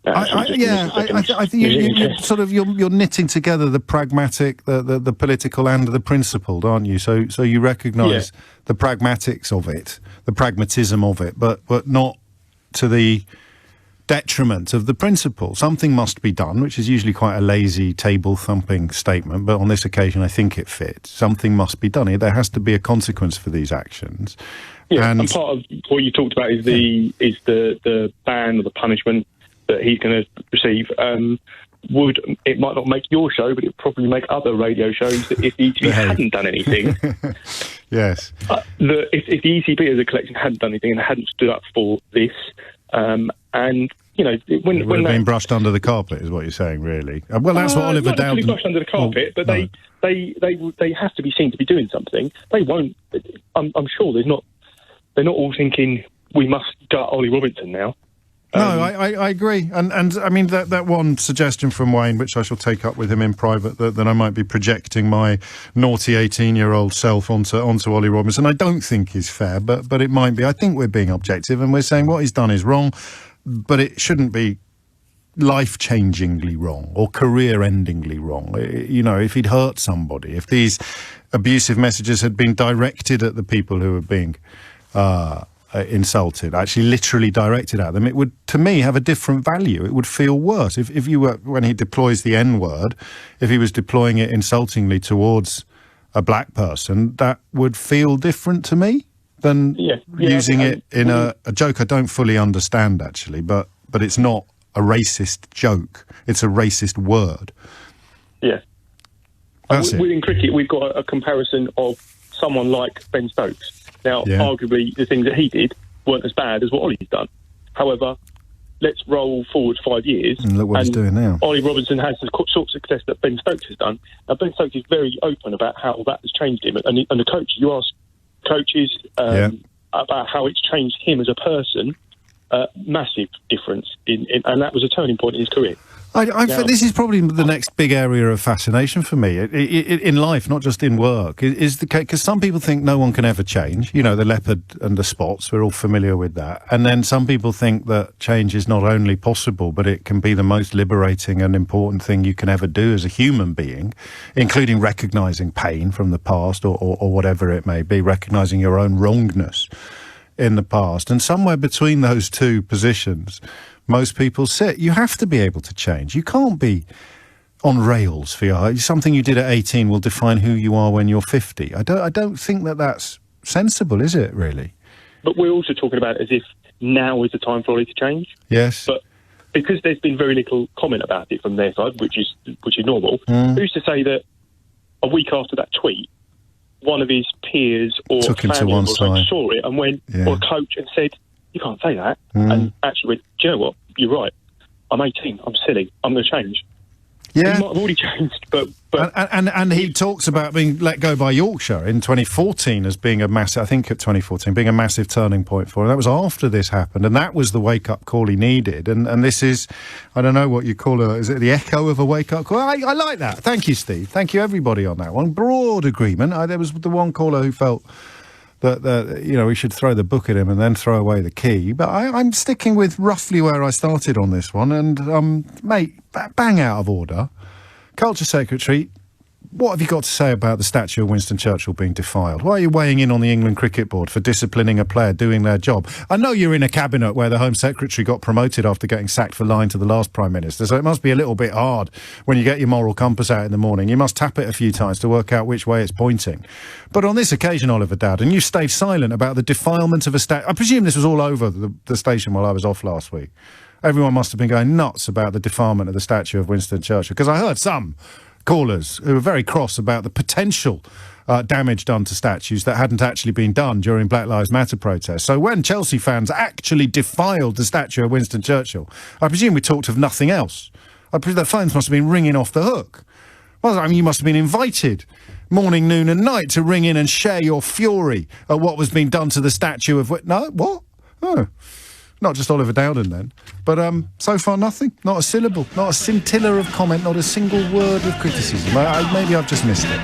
I think you're knitting together the pragmatic, the political, and the principled, aren't you? So you recognise the pragmatics of it, the pragmatism of it, but not to the detriment of the principle. Something must be done, which is usually quite a lazy table thumping statement, but on this occasion I think it fits. Something must be done. There has to be a consequence for these actions.
Yeah, and part of what you talked about is the ban or the punishment that he's going to receive. It might not make your show, but it would probably make other radio shows that if the ECB hadn't done anything.
Yes.
If the ECB as a collection hadn't done anything and hadn't stood up for this, and you know, it would have
been brushed under the carpet, is what you're saying, really. Well, that's what Oliver Dowden.
Not brushed under the carpet, but they have to be seen to be doing something. They won't. I'm sure they're not all thinking we must gut Ollie Robinson now.
No, I agree. And I mean, that one suggestion from Wayne, which I shall take up with him in private, that I might be projecting my naughty 18-year-old self onto Ollie Robinson, I don't think is fair, but it might be. I think we're being objective and we're saying what he's done is wrong, but it shouldn't be life-changingly wrong or career-endingly wrong. You know, if he'd hurt somebody, if these abusive messages had been directed at the people who were being insulted, actually literally directed at them, it would, to me, have a different value. It would feel worse. If you were, when he deploys the N-word, if he was deploying it insultingly towards a black person, that would feel different to me than using it in a joke I don't fully understand, actually, but it's not a racist joke. It's a racist word.
Yeah. Within cricket, we've got a comparison of someone like Ben Stokes. Now, arguably, the things that he did weren't as bad as what Ollie's done. However, let's roll forward 5 years.
And look what he's doing now.
Ollie Robinson has the sort of success that Ben Stokes has done. Now, Ben Stokes is very open about how that has changed him. And the coaches, you ask coaches about how it's changed him as a person, massive difference. And that was a turning point in his career.
This is probably the next big area of fascination for me in life, not just in work. Is the case because some people think no one can ever change. You know, the leopard and the spots. We're all familiar with that. And then some people think that change is not only possible, but it can be the most liberating and important thing you can ever do as a human being, including recognising pain from the past or whatever it may be, recognising your own wrongness in the past. And somewhere between those two positions, most people sit. You have to be able to change. You can't be on rails for something you did at 18 will define who you are when you're 50. I don't think that's sensible, is it, really?
But we're also talking about it as if now is the time for Ollie to change.
Yes.
But because there's been very little comment about it from their side, which is normal, who's to say that a week after that tweet, one of his peers or family members saw it and went, or a coach, and said, you can't say that, and actually went, do you know what, you're right, I'm 18, I'm silly, I'm going to change.
Yeah.
He might have already changed, but
and he talks about being let go by Yorkshire in 2014 as being a massive, I think at 2014, being a massive turning point for him. That was after this happened, and that was the wake-up call he needed, and this is, I don't know what you call it, is it the echo of a wake-up call? I like that. Thank you, Steve. Thank you, everybody, on that one. Broad agreement. There was the one caller who felt that we should throw the book at him and then throw away the key. But I'm sticking with roughly where I started on this one. And, mate, bang out of order. Culture Secretary, what have you got to say about the statue of Winston Churchill being defiled? Why are you weighing in on the England Cricket Board for disciplining a player doing their job? I know you're in a cabinet where the Home Secretary got promoted after getting sacked for lying to the last Prime Minister, so it must be a little bit hard when you get your moral compass out in the morning. You must tap it a few times to work out which way it's pointing. But on this occasion, Oliver Dowden, you stayed silent about the defilement of a statue. I presume this was all over the station while I was off last week. Everyone must have been going nuts about the defilement of the statue of Winston Churchill, because I heard some callers who were very cross about the potential damage done to statues that hadn't actually been done during Black Lives Matter protests. So when Chelsea fans actually defiled the statue of Winston Churchill, I presume we talked of nothing else. I presume the phones must have been ringing off the hook. Well, I mean, you must have been invited morning, noon and night to ring in and share your fury at what was being done to the statue of... No? What? Oh. Not just Oliver Dowden, then. But so far, nothing. Not a syllable. Not a scintilla of comment. Not a single word of criticism. Maybe I've just missed it.